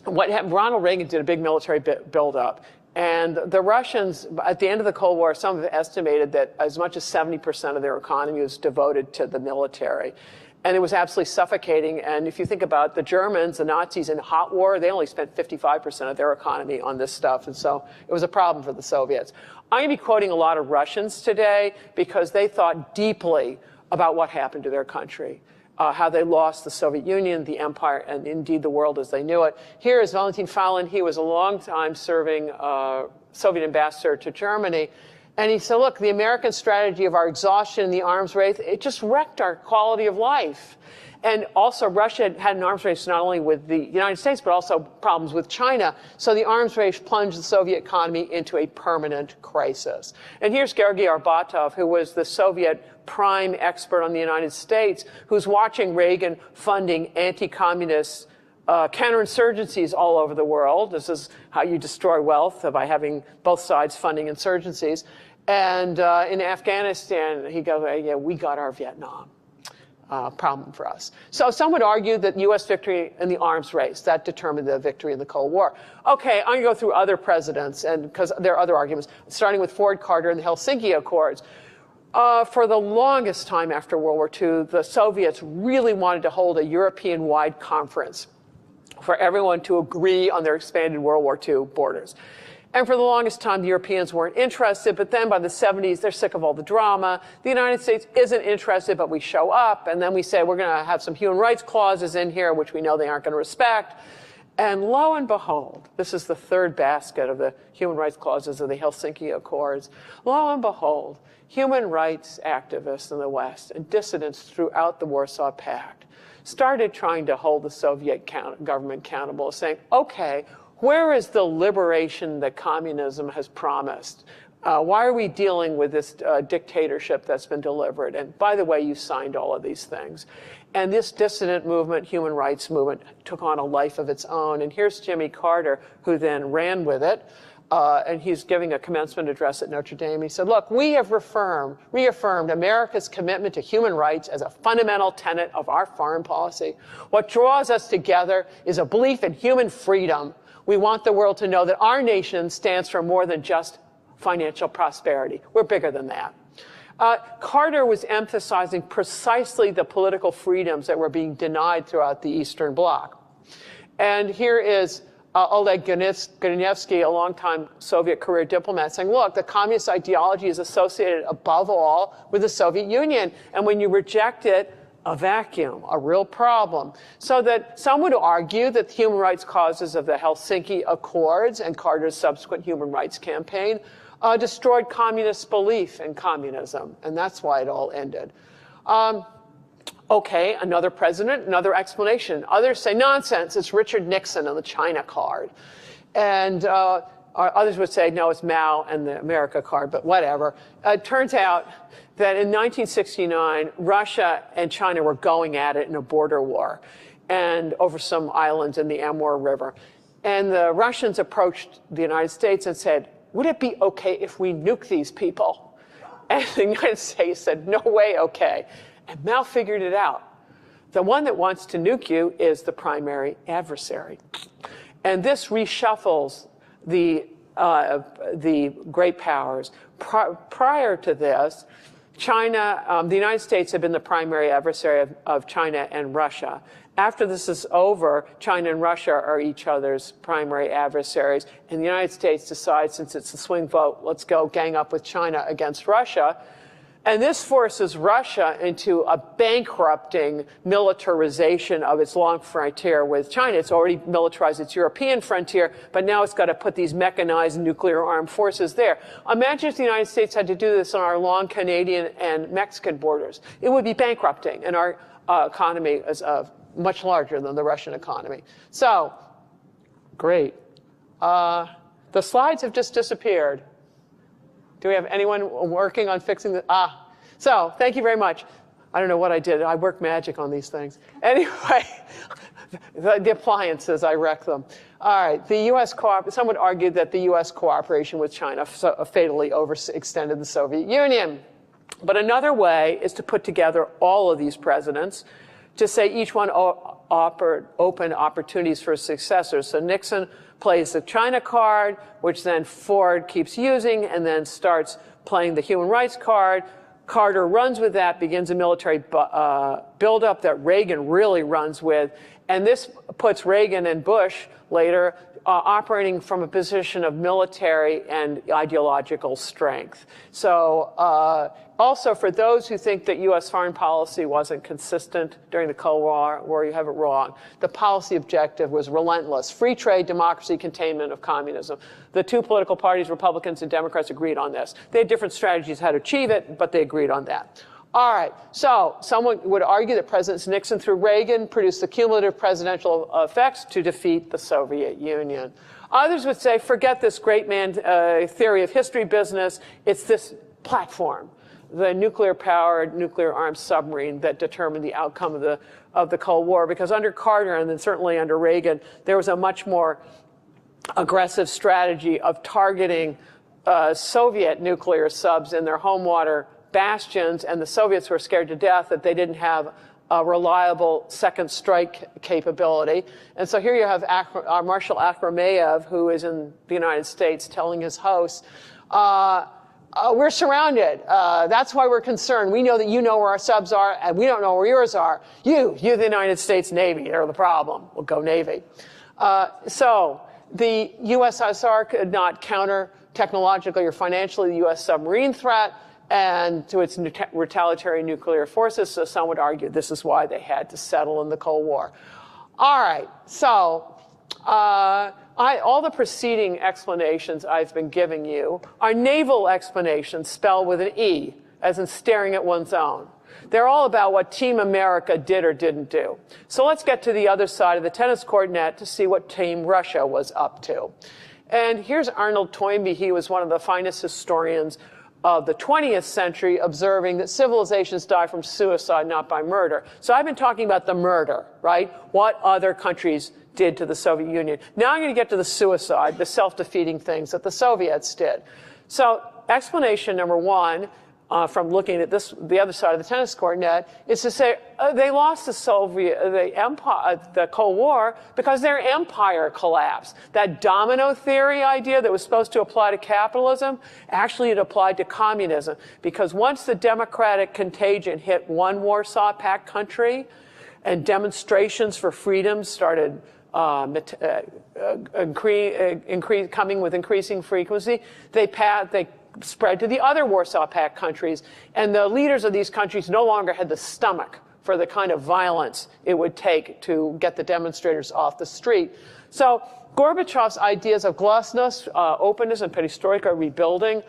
what happened, Ronald Reagan did a big military buildup. And the Russians, at the end of the Cold War, some have estimated that as much as 70% of their economy was devoted to the military. And it was absolutely suffocating. And if you think about the Germans, the Nazis in hot war, they only spent 55% of their economy on this stuff. And so it was a problem for the Soviets. I'm going to be quoting a lot of Russians today because they thought deeply about what happened to their country. How they lost the Soviet Union, the empire, and indeed the world as they knew it. Here is Valentin Fallon. He was a long-time serving Soviet ambassador to Germany. And he said, look, the American strategy of our exhaustion in the arms race, it just wrecked our quality of life. And also, Russia had an arms race not only with the United States, but also problems with China. So the arms race plunged the Soviet economy into a permanent crisis. And here's Georgy Arbatov, who was the Soviet prime expert on the United States, who's watching Reagan funding anti-communist counterinsurgencies all over the world. This is how you destroy wealth, by having both sides funding insurgencies. And in Afghanistan, he goes, yeah, we got our Vietnam. Problem for us. So some would argue that U.S. victory in the arms race, that determined the victory in the Cold War. Okay, I'm going to go through other presidents, and because there are other arguments, starting with Ford, Carter, and the Helsinki Accords. For the longest time after World War II, the Soviets really wanted to hold a European-wide conference for everyone to agree on their expanded World War II borders. And for the longest time, the Europeans weren't interested. But then by the 70s, they're sick of all the drama. The United States isn't interested, but we show up. And then we say, we're going to have some human rights clauses in here, which we know they aren't going to respect. And lo and behold, this is the third basket of the human rights clauses of the Helsinki Accords. Lo and behold, human rights activists in the West and dissidents throughout the Warsaw Pact started trying to hold the Soviet government accountable, saying, okay, where is the liberation that communism has promised? Why are we dealing with this dictatorship that's been delivered? And by the way, you signed all of these things. And this dissident movement, human rights movement, took on a life of its own. And here's Jimmy Carter, who then ran with it. And he's giving a commencement address at Notre Dame. He said, look, we have reaffirmed America's commitment to human rights as a fundamental tenet of our foreign policy. What draws us together is a belief in human freedom. We want the world to know that our nation stands for more than just financial prosperity. We're bigger than that. Carter was emphasizing precisely the political freedoms that were being denied throughout the Eastern Bloc. And here is Oleg Ganevsky, a longtime Soviet career diplomat, saying, look, the communist ideology is associated above all with the Soviet Union. And when you reject it, a vacuum, a real problem. So that some would argue that the human rights causes of the Helsinki Accords and Carter's subsequent human rights campaign destroyed communist belief in communism. And that's why it all ended. Okay, another president, another explanation. Others say, nonsense, it's Richard Nixon on the China card. And others would say, no, it's Mao and the America card, but whatever. It turns out that in 1969, Russia and China were going at it in a border war and over some islands in the Amur River. And the Russians approached the United States and said, would it be okay if we nuke these people? And the United States said, no way, okay. And Mao figured it out. The one that wants to nuke you is the primary adversary. And this reshuffles the great powers. Prior to this, China, the United States had been the primary adversary of China and Russia. After this is over, China and Russia are each other's primary adversaries. And the United States decides, since it's a swing vote, let's go gang up with China against Russia. And this forces Russia into a bankrupting militarization of its long frontier with China. It's already militarized its European frontier, but now it's got to put these mechanized nuclear armed forces there. Imagine if the United States had to do this on our long Canadian and Mexican borders. It would be bankrupting, and our economy is much larger than the Russian economy. So, great. The slides have just disappeared. Do we have anyone working on fixing the, So, thank you very much. I don't know what I did. I work magic on these things. Anyway, the appliances, I wreck them. All right, some would argue that the U.S. cooperation with China fatally overextended the Soviet Union. But another way is to put together all of these presidents to say each one offered open opportunities for successors. So Nixon plays the China card, which then Ford keeps using and then starts playing the human rights card. Carter runs with that, begins a military buildup that Reagan really runs with. And this puts Reagan and Bush later operating from a position of military and ideological strength. So also for those who think that U.S. foreign policy wasn't consistent during the Cold War, you have it wrong. The policy objective was relentless: free trade, democracy, containment of communism. The two political parties, Republicans and Democrats, agreed on this. They had different strategies how to achieve it, but they agreed on that. All right, so someone would argue that Presidents Nixon through Reagan produced the cumulative presidential effects to defeat the Soviet Union. Others would say, forget this great man theory of history business. It's this platform, the nuclear-powered, nuclear-armed submarine that determined the outcome of the Cold War. Because under Carter, and then certainly under Reagan, there was a much more aggressive strategy of targeting Soviet nuclear subs in their home water bastions, and the Soviets were scared to death that they didn't have a reliable second strike capability. And so here you have Marshal Akhrameyev, who is in the United States, telling his hosts, we're surrounded. That's why we're concerned. We know that you know where our subs are, and we don't know where yours are. You, the United States Navy, are the problem. We'll go Navy. So the USSR could not counter technologically or financially the U.S. submarine threat and to its retaliatory nuclear forces. So some would argue this is why they had to settle in the Cold War. All right, so all the preceding explanations I've been giving you are naval explanations spelled with an E, as in staring at one's own. They're all about what Team America did or didn't do. So let's get to the other side of the tennis court net to see what Team Russia was up to. And here's Arnold Toynbee. He was one of the finest historians of the 20th century, observing that civilizations die from suicide, not by murder. So I've been talking about the murder, right? What other countries did to the Soviet Union. Now I'm going to get to the suicide, the self-defeating things that the Soviets did. So explanation number one, from looking at the other side of the tennis court net, is to say they lost the Cold War because their empire collapsed. That domino theory idea that was supposed to apply to capitalism, actually it applied to communism, because once the democratic contagion hit one Warsaw Pact country and demonstrations for freedom started coming with increasing frequency, they spread to the other Warsaw Pact countries. And the leaders of these countries no longer had the stomach for the kind of violence it would take to get the demonstrators off the street. So Gorbachev's ideas of glasnost, openness, and perestroika, rebuilding,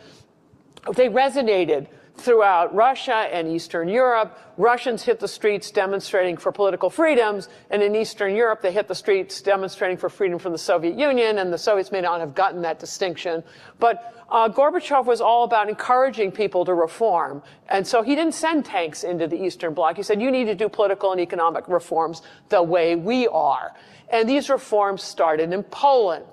they resonated throughout Russia and Eastern Europe. Russians hit the streets demonstrating for political freedoms, and in Eastern Europe, they hit the streets demonstrating for freedom from the Soviet Union, and the Soviets may not have gotten that distinction. But Gorbachev was all about encouraging people to reform, and so he didn't send tanks into the Eastern Bloc. He said, you need to do political and economic reforms the way we are. And these reforms started in Poland.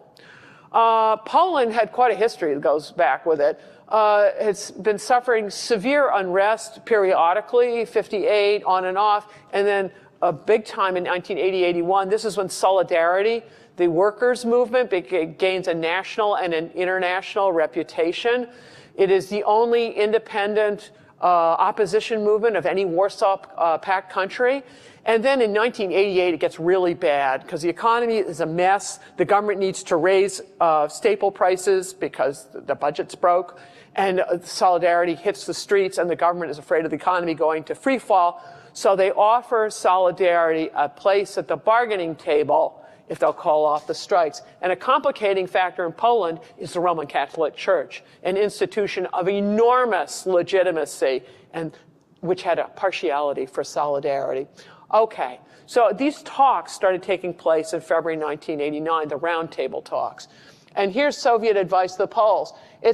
Poland had quite a history that goes back with it. It's been suffering severe unrest periodically, 58, on and off, and then a big time in 1980-81. This is when Solidarity, the workers' movement, gains a national and an international reputation. It is the only independent opposition movement of any Warsaw Pact country. And then in 1988, it gets really bad because the economy is a mess. The government needs to raise staple prices because the budget's broke. And Solidarity hits the streets, and the government is afraid of the economy going to free fall. So they offer Solidarity a place at the bargaining table if they'll call off the strikes. And a complicating factor in Poland is the Roman Catholic Church, an institution of enormous legitimacy, and which had a partiality for Solidarity. Okay, so these talks started taking place in February 1989, the roundtable talks. And here's Soviet advice to the Poles.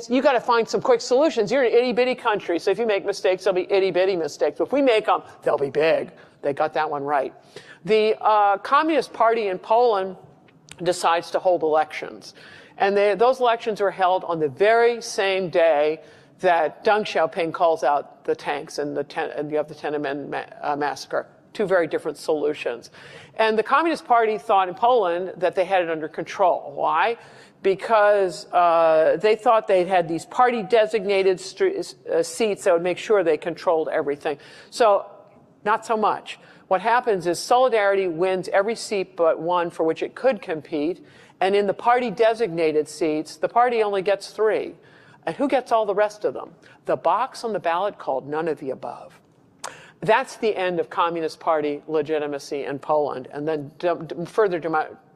You got to find some quick solutions. You're an itty-bitty country, so if you make mistakes, they'll be itty-bitty mistakes. But if we make them, they'll be big. They got that one right. The Communist Party in Poland decides to hold elections. And those elections were held on the very same day that Deng Xiaoping calls out the tanks and you have the Tiananmen massacre. Two very different solutions. And the Communist Party thought in Poland that they had it under control. Why? Because they thought they had these party-designated seats that would make sure they controlled everything. So, not so much. What happens is Solidarity wins every seat but one for which it could compete, and in the party-designated seats, the party only gets 3. And who gets all the rest of them? The box on the ballot called none of the above. That's the end of Communist Party legitimacy in Poland, and then further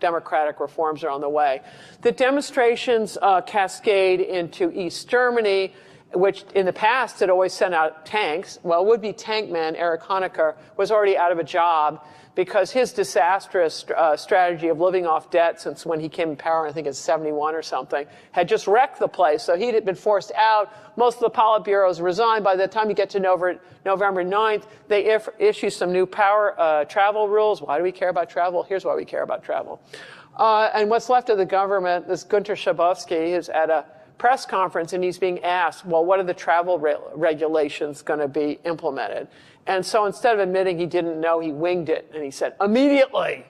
democratic reforms are on the way. The demonstrations cascade into East Germany, which in the past had always sent out tanks. Well, would-be tank man Erich Honecker was already out of a job because his disastrous strategy of living off debt since when he came in power, I think it's 71 or something, had just wrecked the place. So he had been forced out. Most of the Politburos resigned. By the time you get to November 9th, they issue some new travel rules. Why do we care about travel? Here's why we care about travel. And what's left of the government, this Gunter Schabowski is at a press conference and he's being asked, well, what are the travel regulations going to be implemented? And so instead of admitting he didn't know, he winged it and he said, immediately.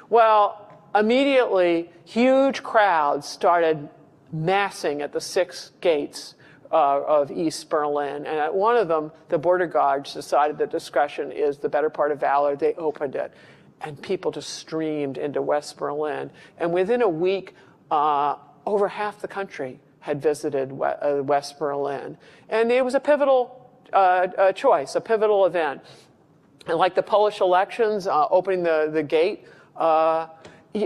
Well, immediately, huge crowds started massing at the 6 gates of East Berlin. And at one of them, the border guards decided that discretion is the better part of valor. They opened it. And people just streamed into West Berlin. And within a week, over half the country had visited West Berlin. And it was a pivotal choice, a pivotal event. And like the Polish elections, opening the gate,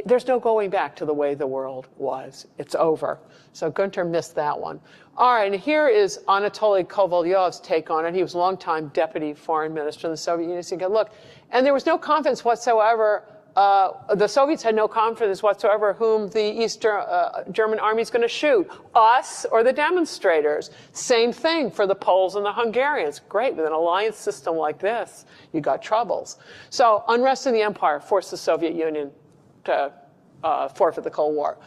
there's no going back to the way the world was. It's over. So Gunter missed that one. All right, and here is Anatoly Kovalyov's take on it. He was a longtime deputy foreign minister in the Soviet Union. So you can look, and there was no confidence whatsoever. The Soviets had no confidence whatsoever whom the East German army is going to shoot, us or the demonstrators. Same thing for the Poles and the Hungarians. Great, with an alliance system like this, you got troubles. So unrest in the empire forced the Soviet Union to forfeit the Cold War.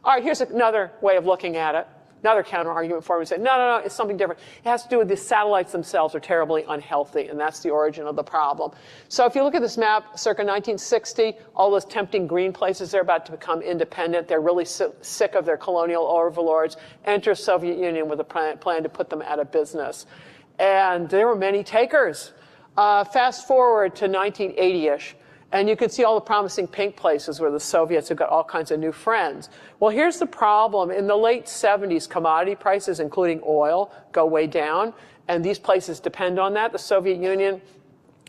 All right, here's another way of looking at it. Another counter-argument for me said, no, it's something different. It has to do with the satellites themselves are terribly unhealthy, and that's the origin of the problem. So if you look at this map, circa 1960, all those tempting green places, they're about to become independent. They're really sick of their colonial overlords. Enter Soviet Union with a plan to put them out of business. And there were many takers. Fast forward to 1980-ish. And you can see all the promising pink places where the Soviets have got all kinds of new friends. Well, here's the problem. In the late 70s, commodity prices, including oil, go way down. And these places depend on that. The Soviet Union,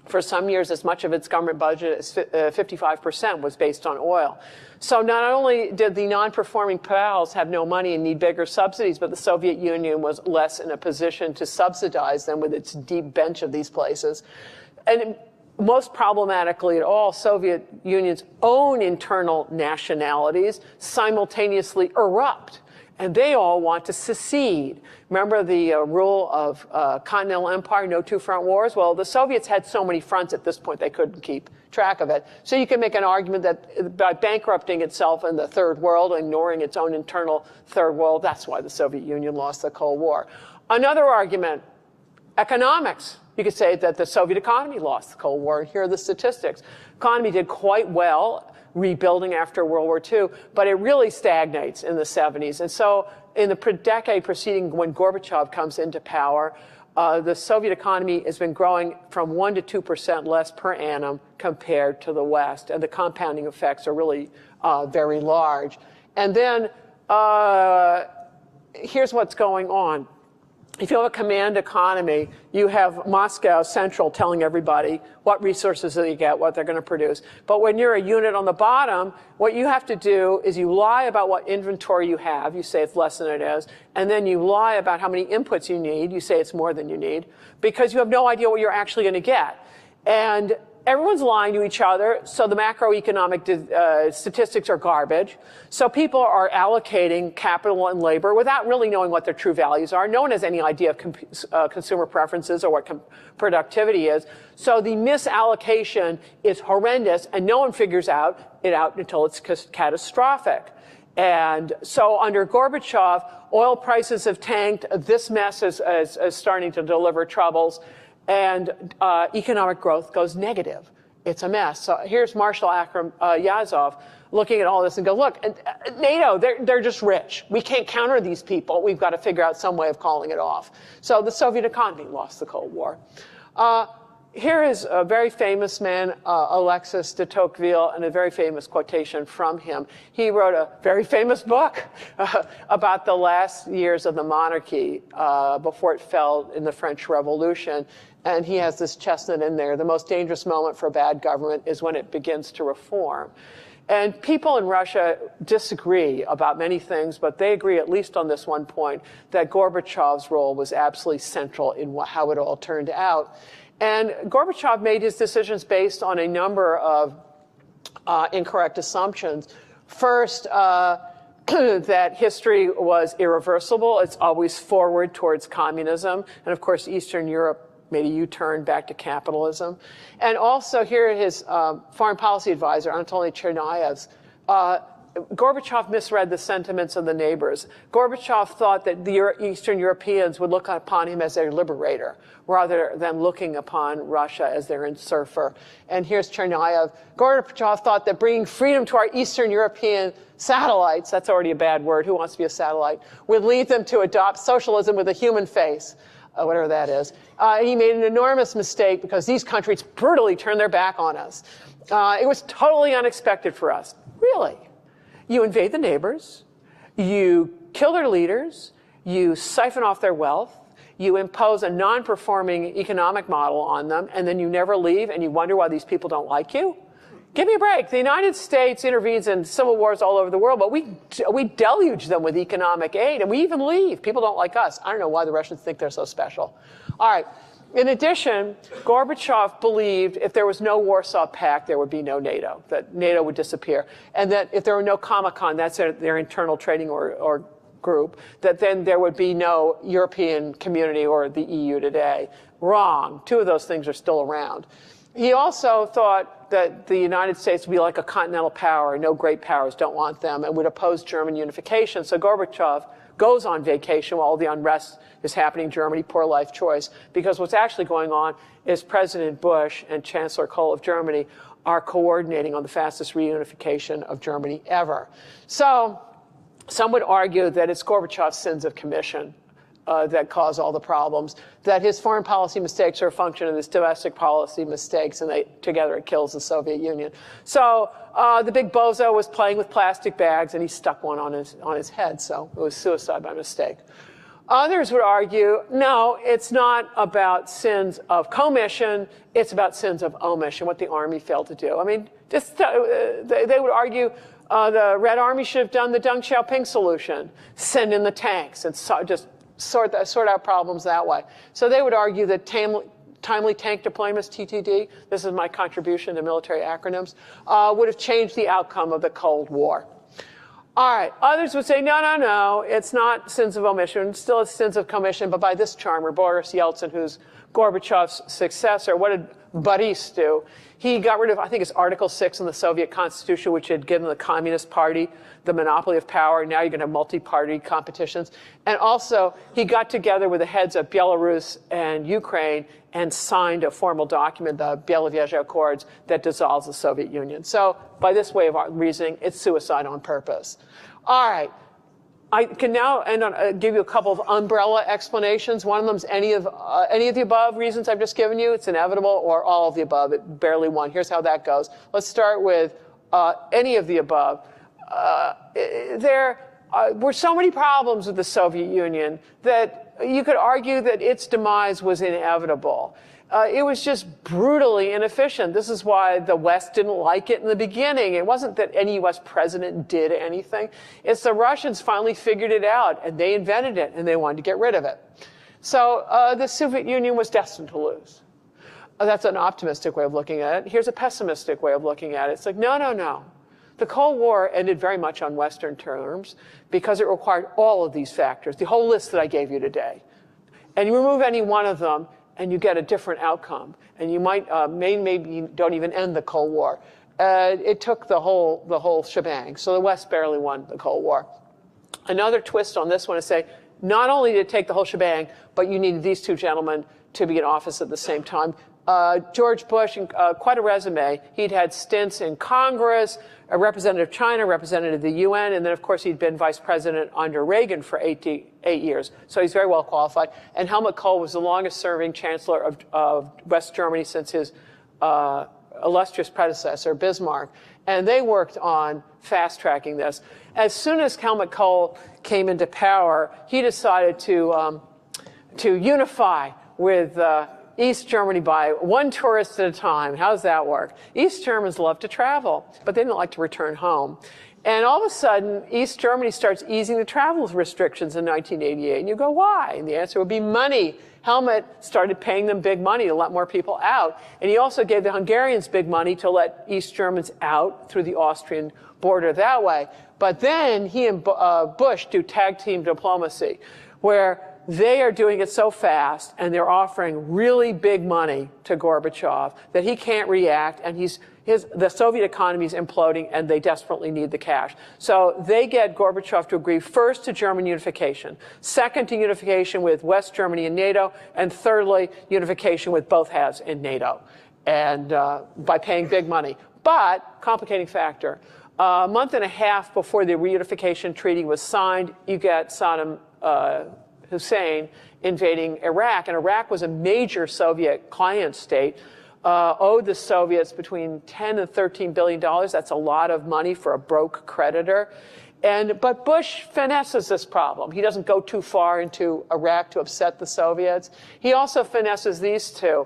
for some years, as much of its government budget as 55% was based on oil. So not only did the non-performing pals have no money and need bigger subsidies, but the Soviet Union was less in a position to subsidize them with its deep bench of these places. And most problematically at all, Soviet Union's own internal nationalities simultaneously erupt, and they all want to secede. Remember the rule of Continental Empire, no 2 front wars? Well, the Soviets had so many fronts at this point they couldn't keep track of it. So you can make an argument that by bankrupting itself in the Third World, ignoring its own internal Third World, that's why the Soviet Union lost the Cold War. Another argument, economics. You could say that the Soviet economy lost the Cold War. Here are the statistics. Economy did quite well rebuilding after World War II, but it really stagnates in the 70s. And so in the decade preceding when Gorbachev comes into power, the Soviet economy has been growing from 1% to 2% less per annum compared to the West. And the compounding effects are really very large. And then here's what's going on. If you have a command economy, you have Moscow Central telling everybody what resources they get, what they're going to produce. But when you're a unit on the bottom, what you have to do is you lie about what inventory you have. You say it's less than it is. And then you lie about how many inputs you need. You say it's more than you need because you have no idea what you're actually going to get. And everyone's lying to each other, so the macroeconomic statistics are garbage. So people are allocating capital and labor without really knowing what their true values are. No one has any idea of consumer preferences or what productivity is. So the misallocation is horrendous, and no one figures it out until it's catastrophic. And so under Gorbachev, oil prices have tanked. This mess is starting to deliver troubles. And economic growth goes negative. It's a mess. So here's Marshal Yazov looking at all this and go, look, NATO, they're just rich. We can't counter these people. We've got to figure out some way of calling it off. So the Soviet economy lost the Cold War. Here is a very famous man, Alexis de Tocqueville, and a very famous quotation from him. He wrote a very famous book about the last years of the monarchy before it fell in the French Revolution. And he has this chestnut in there. The most dangerous moment for a bad government is when it begins to reform. And people in Russia disagree about many things, but they agree at least on this one point, that Gorbachev's role was absolutely central in how it all turned out. And Gorbachev made his decisions based on a number of incorrect assumptions. First, that history was irreversible. It's always forward towards communism. And of course, Eastern Europe made a U-turn back to capitalism. And also here his foreign policy advisor, Anatoly Chernayev's, Gorbachev misread the sentiments of the neighbors. Gorbachev thought that the Eastern Europeans would look upon him as their liberator, rather than looking upon Russia as their usurper. And here's Chernayev. Gorbachev thought that bringing freedom to our Eastern European satellites, that's already a bad word, who wants to be a satellite, would lead them to adopt socialism with a human face. Whatever that is. He made an enormous mistake because these countries brutally turned their back on us. It was totally unexpected for us. Really? You invade the neighbors, you kill their leaders, you siphon off their wealth, you impose a non-performing economic model on them, and then you never leave and you wonder why these people don't like you? Give me a break. The United States intervenes in civil wars all over the world, but we deluge them with economic aid, and we even leave. People don't like us. I don't know why the Russians think they're so special. All right. In addition, Gorbachev believed if there was no Warsaw Pact, there would be no NATO, that NATO would disappear, and that if there were no Comecon, that's their internal trading or group, that then there would be no European community or the EU today. Wrong. Two of those things are still around. He also thought that the United States would be like a continental power. No great powers don't want them, and would oppose German unification. So Gorbachev goes on vacation while all the unrest is happening in Germany, poor life choice, because what's actually going on is President Bush and Chancellor Kohl of Germany are coordinating on the fastest reunification of Germany ever. So some would argue that it's Gorbachev's sins of commission that cause all the problems, that his foreign policy mistakes are a function of his domestic policy mistakes, and together it kills the Soviet Union. So the big bozo was playing with plastic bags, and he stuck one on his head, so it was suicide by mistake. Others would argue, no, it's not about sins of commission, it's about sins of omission, what the Army failed to do. I mean, they would argue the Red Army should have done the Deng Xiaoping solution, send in the tanks, and just sort out problems that way. So they would argue that timely tank deployments, TTD, this is my contribution to military acronyms, would have changed the outcome of the Cold War. All right, others would say, no, it's not sins of omission, still it's sins of commission, but by this charmer, Boris Yeltsin, who's Gorbachev's successor, what did Boris do? He got rid of, I think it's Article 6 in the Soviet Constitution, which had given the Communist Party the monopoly of power. Now you're going to have multi-party competitions. And also, he got together with the heads of Belarus and Ukraine and signed a formal document, the Belavezha Accords, that dissolves the Soviet Union. So by this way of reasoning, it's suicide on purpose. All right. I can now give you a couple of umbrella explanations. One of them is any of the above reasons I've just given you. It's inevitable, or all of the above. It barely one. Here's how that goes. Let's start with any of the above. There were so many problems with the Soviet Union that you could argue that its demise was inevitable. It was just brutally inefficient. This is why the West didn't like it in the beginning. It wasn't that any U.S. president did anything. It's the Russians finally figured it out, and they invented it, and they wanted to get rid of it. So the Soviet Union was destined to lose. That's an optimistic way of looking at it. Here's a pessimistic way of looking at it. It's like, no, no, no. The Cold War ended very much on Western terms because it required all of these factors, the whole list that I gave you today. And you remove any one of them, and you get a different outcome. And you might, maybe you don't even end the Cold War. It took the whole shebang. So the West barely won the Cold War. Another twist on this one is say, not only did it take the whole shebang, but you needed these two gentlemen to be in office at the same time. George Bush, quite a resume. He'd had stints in Congress, a representative of China, representative of the UN, and then, of course, he'd been vice president under Reagan for 8 years. So he's very well qualified. And Helmut Kohl was the longest-serving chancellor of West Germany since his illustrious predecessor, Bismarck. And they worked on fast-tracking this. As soon as Helmut Kohl came into power, he decided to unify with East Germany by one tourist at a time. How does that work? East Germans love to travel, but they didn't like to return home. And all of a sudden, East Germany starts easing the travel restrictions in 1988. And you go, why? And the answer would be money. Helmut started paying them big money to let more people out. And he also gave the Hungarians big money to let East Germans out through the Austrian border that way. But then he and Bush do tag team diplomacy, where they are doing it so fast, and they're offering really big money to Gorbachev that he can't react, and the Soviet economy is imploding, and they desperately need the cash. So they get Gorbachev to agree first to German unification, second to unification with West Germany and NATO, and thirdly, unification with both halves in NATO, and by paying big money. But, complicating factor, a month and a half before the reunification treaty was signed, you get Saddam Hussein invading Iraq, and Iraq was a major Soviet client state, owed the Soviets between $10 and $13 billion. That's a lot of money for a broke creditor. But Bush finesses this problem. He doesn't go too far into Iraq to upset the Soviets. He also finesses these two.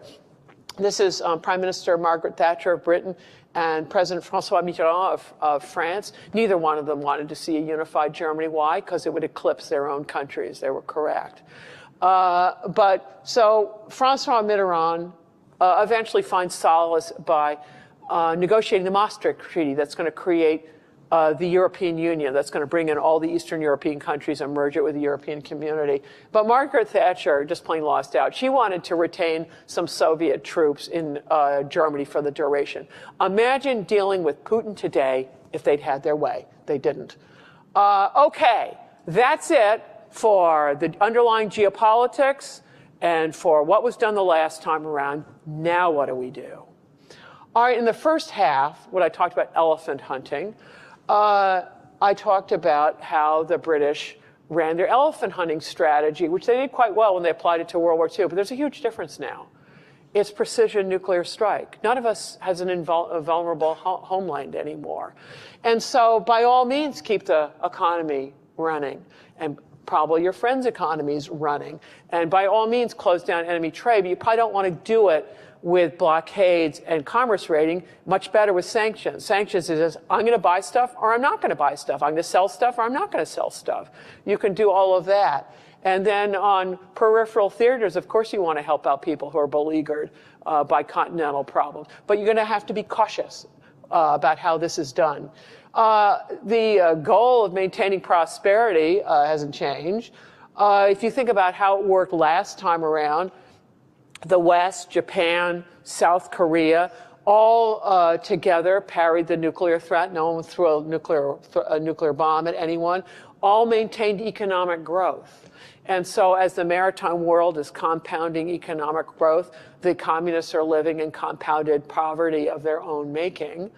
This is Prime Minister Margaret Thatcher of Britain and President François Mitterrand of France. Neither one of them wanted to see a unified Germany. Why? Because it would eclipse their own countries. They were correct. So François Mitterrand eventually finds solace by negotiating the Maastricht Treaty that's going to create the European Union, that's going to bring in all the Eastern European countries and merge it with the European community. But Margaret Thatcher just plain lost out. She wanted to retain some Soviet troops in Germany for the duration. Imagine dealing with Putin today if they'd had their way. They didn't. Okay, that's it for the underlying geopolitics and for what was done the last time around. Now what do we do? All right, in the first half, what I talked about elephant hunting, I talked about how the British ran their elephant hunting strategy, which they did quite well when they applied it to World War II. But there's a huge difference now. It's precision nuclear strike. None of us has a vulnerable homeland anymore. And so by all means, keep the economy running, and probably your friends' economies running. And by all means, close down enemy trade. But you probably don't want to do it with blockades and commerce raiding. Much better with sanctions. Sanctions is, I'm going to buy stuff or I'm not going to buy stuff. I'm going to sell stuff or I'm not going to sell stuff. You can do all of that. And then on peripheral theaters, of course you want to help out people who are beleaguered by continental problems. But you're going to have to be cautious about how this is done. The goal of maintaining prosperity hasn't changed. If you think about how it worked last time around, the West, Japan, South Korea, all together parried the nuclear threat. No one threw a nuclear bomb at anyone. All maintained economic growth. And so as the maritime world is compounding economic growth, the communists are living in compounded poverty of their own making.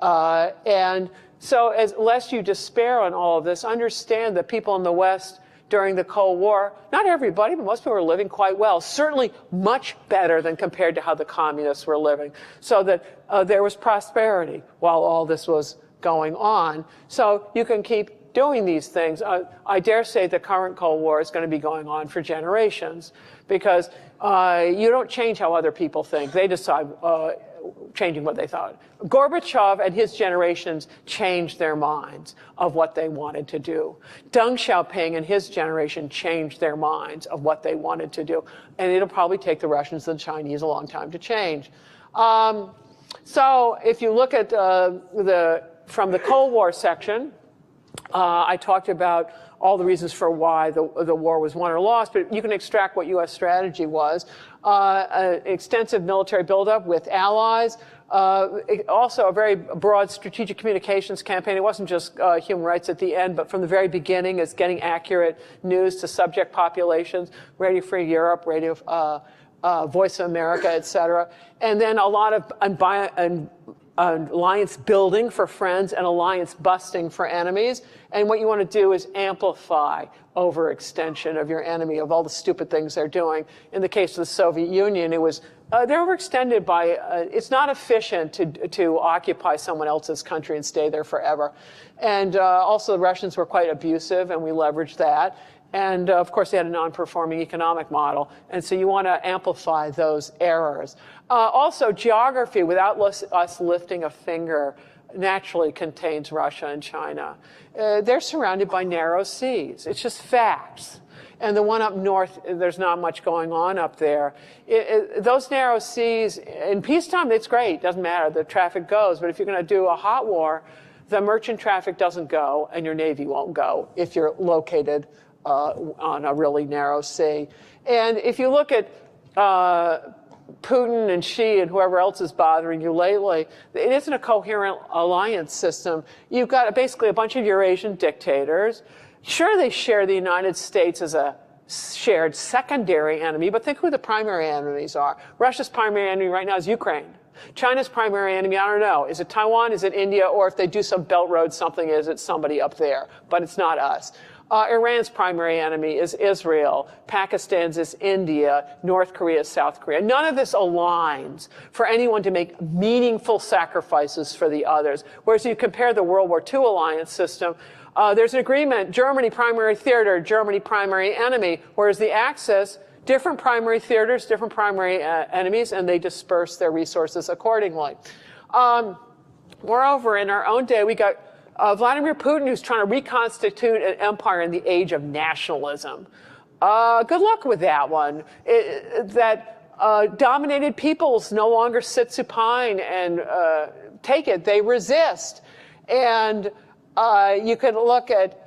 And so lest you despair on all of this, understand that people in the West during the Cold War, not everybody, but most people were living quite well, certainly much better than compared to how the communists were living. So that there was prosperity while all this was going on. So you can keep doing these things. I dare say the current Cold War is going to be going on for generations because you don't change how other people think. They decide changing what they thought. Gorbachev and his generations changed their minds of what they wanted to do. Deng Xiaoping and his generation changed their minds of what they wanted to do. And it'll probably take the Russians and the Chinese a long time to change. So if you look at from the Cold War section, I talked about all the reasons for why the war was won or lost, but you can extract what U.S. strategy was. Extensive military buildup with allies, also a very broad strategic communications campaign. It wasn't just human rights at the end, but from the very beginning, it's getting accurate news to subject populations, Radio Free Europe, Radio Voice of America, et cetera. And then a lot of alliance building for friends and alliance busting for enemies. And what you want to do is amplify overextension of your enemy, of all the stupid things they're doing. In the case of the Soviet Union, it was they're overextended by, it's not efficient to occupy someone else's country and stay there forever. And also the Russians were quite abusive, and we leveraged that. And of course, they had a non-performing economic model. And so you want to amplify those errors. Also, geography, without us lifting a finger, naturally contains Russia and China. They're surrounded by narrow seas. It's just facts. And the one up north, there's not much going on up there. Those narrow seas, in peacetime, it's great. Doesn't matter. The traffic goes. But if you're going to do a hot war, the merchant traffic doesn't go, and your Navy won't go if you're located on a really narrow sea. And if you look at Putin and Xi and whoever else is bothering you lately, it isn't a coherent alliance system. You've got basically a bunch of Eurasian dictators. Sure, they share the United States as a shared secondary enemy, but think who the primary enemies are. Russia's primary enemy right now is Ukraine. China's primary enemy, I don't know. Is it Taiwan? Is it India? Or if they do some Belt Road something, is it somebody up there? But it's not us. Iran's primary enemy is Israel. Pakistan's is India. North Korea, South Korea. None of this aligns for anyone to make meaningful sacrifices for the others. Whereas you compare the World War II alliance system, there's an agreement, Germany primary theater, Germany primary enemy, whereas the Axis, different primary theaters, different primary enemies, and they disperse their resources accordingly. Moreover, in our own day, we got Vladimir Putin, who's trying to reconstitute an empire in the age of nationalism. Good luck with that one. Dominated peoples no longer sit supine and take it. They resist. And you could look at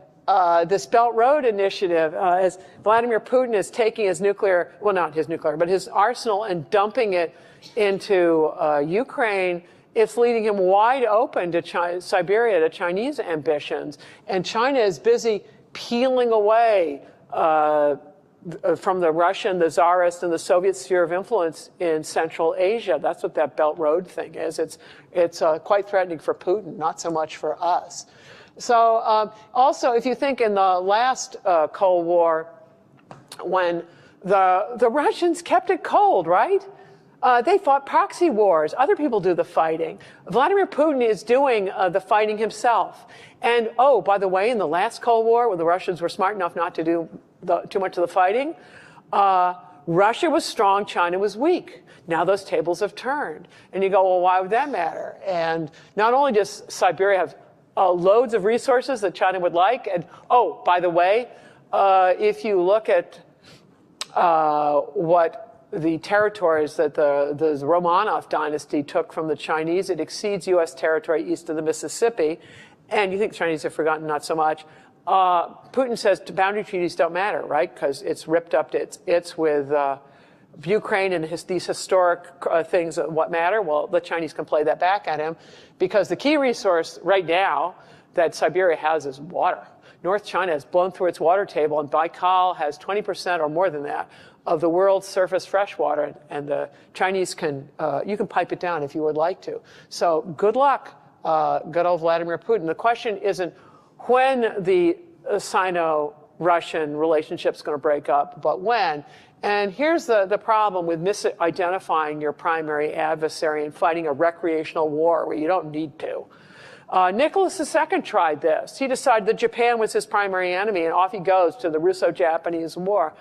this Belt Road Initiative as Vladimir Putin is taking his nuclear, well, not his nuclear, but his arsenal and dumping it into Ukraine. It's leading him wide open to Siberia, to Chinese ambitions. And China is busy peeling away from the Russian, the Tsarist, and the Soviet sphere of influence in Central Asia. That's what that Belt Road thing is. It's quite threatening for Putin, not so much for us. So also, if you think in the last Cold War, when the Russians kept it cold, right? They fought proxy wars. Other people do the fighting. Vladimir Putin is doing the fighting himself. And, oh, by the way, in the last Cold War, when the Russians were smart enough not to do too much of the fighting, Russia was strong, China was weak. Now those tables have turned. And you go, well, why would that matter? And not only does Siberia have loads of resources that China would like, and, oh, by the way, if you look at what the territories that the Romanov dynasty took from the Chinese, it exceeds U.S. territory east of the Mississippi. And you think the Chinese have forgotten, not so much. Putin says boundary treaties don't matter, right? Because it's ripped up to it's with Ukraine and these historic things that what matter. Well, the Chinese can play that back at him because the key resource right now that Siberia has is water. North China has blown through its water table, and Baikal has 20% or more than that of the world's surface freshwater, and the Chinese can, you can pipe it down if you would like to. So good luck, good old Vladimir Putin. The question isn't when the Sino-Russian relationship's going to break up, but when. And here's the problem with misidentifying your primary adversary and fighting a recreational war where you don't need to. Nicholas II tried this. He decided that Japan was his primary enemy, and off he goes to the Russo-Japanese War.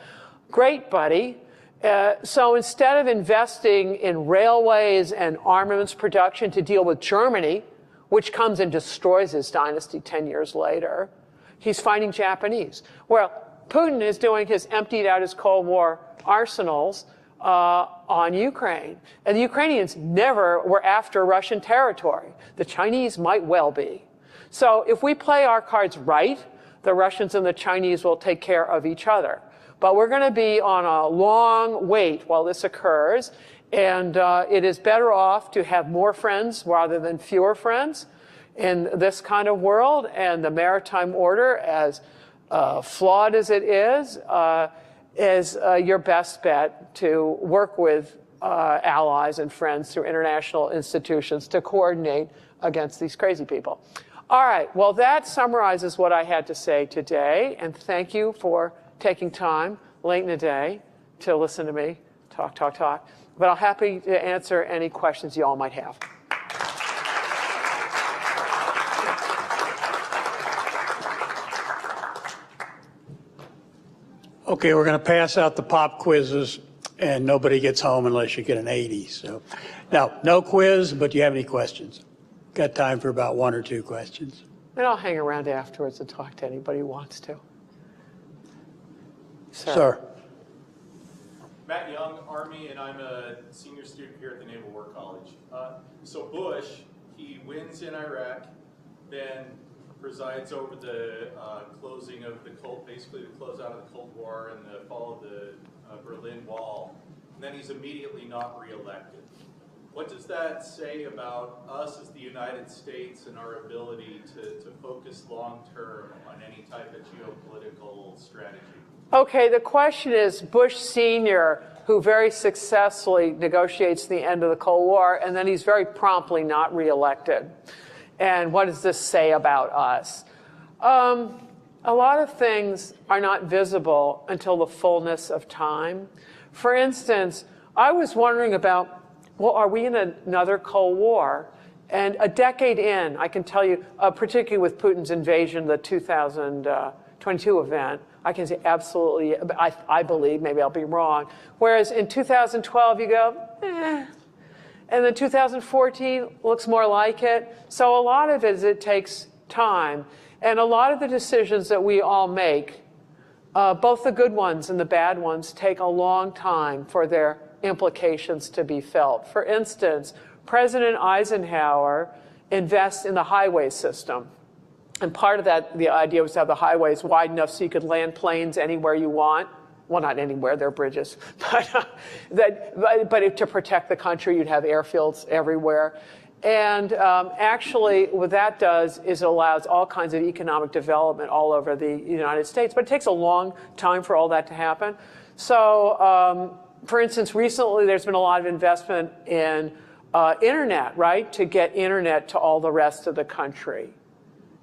Great, buddy. So instead of investing in railways and armaments production to deal with Germany, which comes and destroys his dynasty 10 years later, he's fighting Japanese. Well, Putin is doing his emptied out his Cold War arsenals on Ukraine. And the Ukrainians never were after Russian territory. The Chinese might well be. So if we play our cards right, the Russians and the Chinese will take care of each other. But we're going to be on a long wait while this occurs. And it is better off to have more friends rather than fewer friends in this kind of world. And the maritime order, as flawed as it is your best bet to work with allies and friends through international institutions to coordinate against these crazy people. All right, well, that summarizes what I had to say today. And thank you for taking time late in the day to listen to me talk. But I'm happy to answer any questions you all might have. Okay, we're going to pass out the pop quizzes, and nobody gets home unless you get an 80. So, now, no quiz, but do you have any questions? Got time for about 1 or 2 questions. And I'll hang around afterwards and talk to anybody who wants to. Sir. Matt Young, Army, and I'm a senior student here at the Naval War College. So Bush, he wins in Iraq, then presides over the closing of the basically the closeout of the Cold War and the fall of the Berlin Wall, and then he's immediately not reelected. What does that say about us as the United States and our ability to focus long-term on any type of geopolitical strategy? Okay, the question is Bush Sr., who very successfully negotiates the end of the Cold War, and then he's very promptly not reelected. And what does this say about us? A lot of things are not visible until the fullness of time. For instance, I was wondering about, well, are we in another Cold War? And a decade in, I can tell you, particularly with Putin's invasion, the 2022 event, I can say absolutely, I believe, maybe I'll be wrong. Whereas in 2012, you go, eh. And then 2014 looks more like it. So a lot of it is it takes time. And a lot of the decisions that we all make, both the good ones and the bad ones, take a long time for their implications to be felt. For instance, President Eisenhower invests in the highway system. And part of that, the idea was to have the highways wide enough so you could land planes anywhere you want. Well, not anywhere, there are bridges. But to protect the country, you'd have airfields everywhere. And actually, what that does is it allows all kinds of economic development all over the United States. But it takes a long time for all that to happen. So, for instance, recently there's been a lot of investment in internet, right? To get internet to all the rest of the country.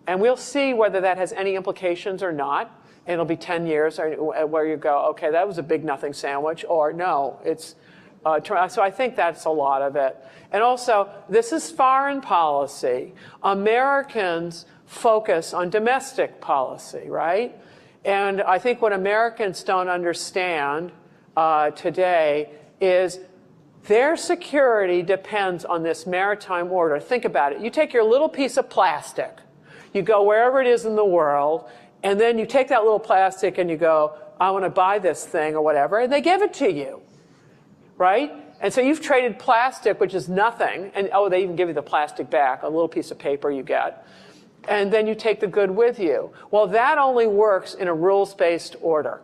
And we'll see whether that has any implications or not. And it'll be 10 years where you go, okay, that was a big nothing sandwich, or no, it's, so I think that's a lot of it. And also, this is foreign policy. Americans focus on domestic policy, right? And I think what Americans don't understand today is their security depends on this maritime order. Think about it. You take your little piece of plastic, you go wherever it is in the world, and then you take that little plastic and you go, I want to buy this thing or whatever, and they give it to you, right? And so you've traded plastic, which is nothing, and oh, they even give you the plastic back, a little piece of paper you get, and then you take the good with you. Well, that only works in a rules-based order,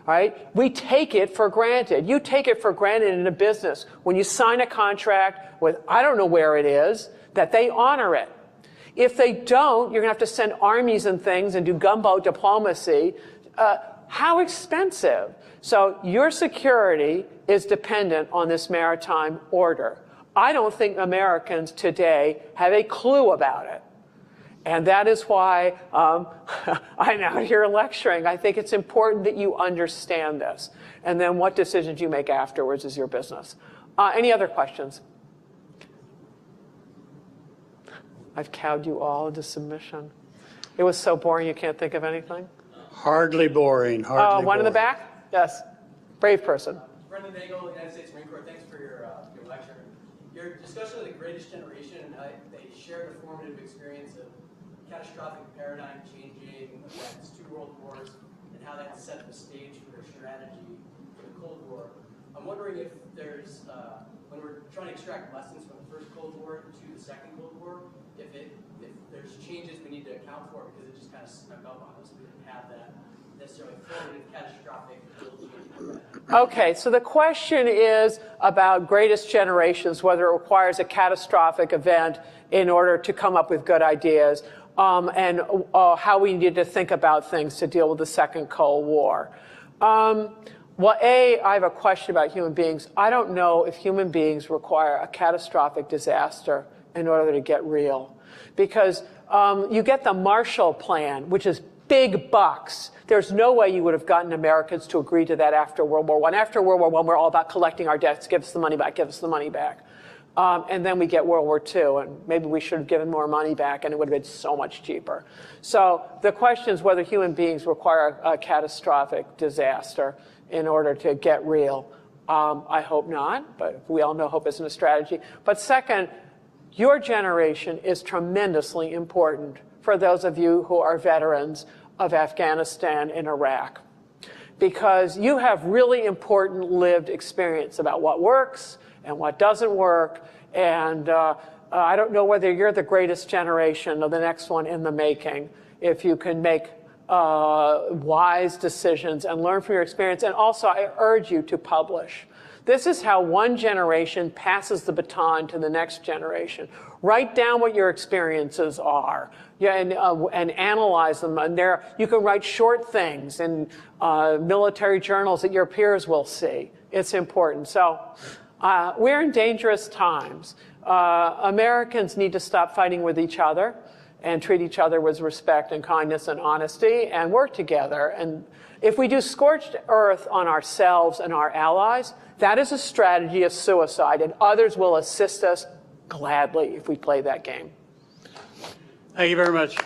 right? We take it for granted. You take it for granted in a business when you sign a contract with, I don't know where it is, that they honor it. If they don't, you're going to have to send armies and things and do gumbo diplomacy. How expensive? So your security is dependent on this maritime order. I don't think Americans today have a clue about it. And that is why I'm out here lecturing. I think it's important that you understand this. And then what decisions you make afterwards is your business. Any other questions? I've cowed you all into submission. It was so boring you can't think of anything? Hardly boring. Hardly one boring. in the back? Yes. Brave person. Brendan Nagel, United States Marine Corps. Thanks for your lecture. Your discussion of the greatest generation and how they shared a formative experience of catastrophic paradigm changing events, 2 world wars, and how that set the stage for their strategy for the Cold War. I'm wondering if there's, when we're trying to extract lessons from the first Cold War to the second Cold War, if there's changes we need to account for because it just kind of snuck up on us. We didn't have that necessarily formative catastrophic ability. Okay, so the question is about greatest generations, whether it requires a catastrophic event in order to come up with good ideas, and how we need to think about things to deal with the second Cold War. Well, I have a question about human beings. I don't know if human beings require a catastrophic disaster in order to get real. Because you get the Marshall Plan, which is big bucks. There's no way you would have gotten Americans to agree to that after World War I. After World War I, we're all about collecting our debts, give us the money back, give us the money back. And then we get World War II, and maybe we should have given more money back, and it would have been so much cheaper. So the question is whether human beings require a catastrophic disaster in order to get real. I hope not, but we all know hope isn't a strategy. But second, your generation is tremendously important for those of you who are veterans of Afghanistan and Iraq, because you have really important lived experience about what works and what doesn't work. And I don't know whether you're the greatest generation or the next one in the making, if you can make wise decisions and learn from your experience. And also, I urge you to publish. This is how one generation passes the baton to the next generation. Write down what your experiences are, and analyze them. And you can write short things in military journals that your peers will see. It's important. So we're in dangerous times. Americans need to stop fighting with each other and treat each other with respect and kindness and honesty and work together. And if we do scorched earth on ourselves and our allies, that is a strategy of suicide, and others will assist us gladly if we play that game. Thank you very much.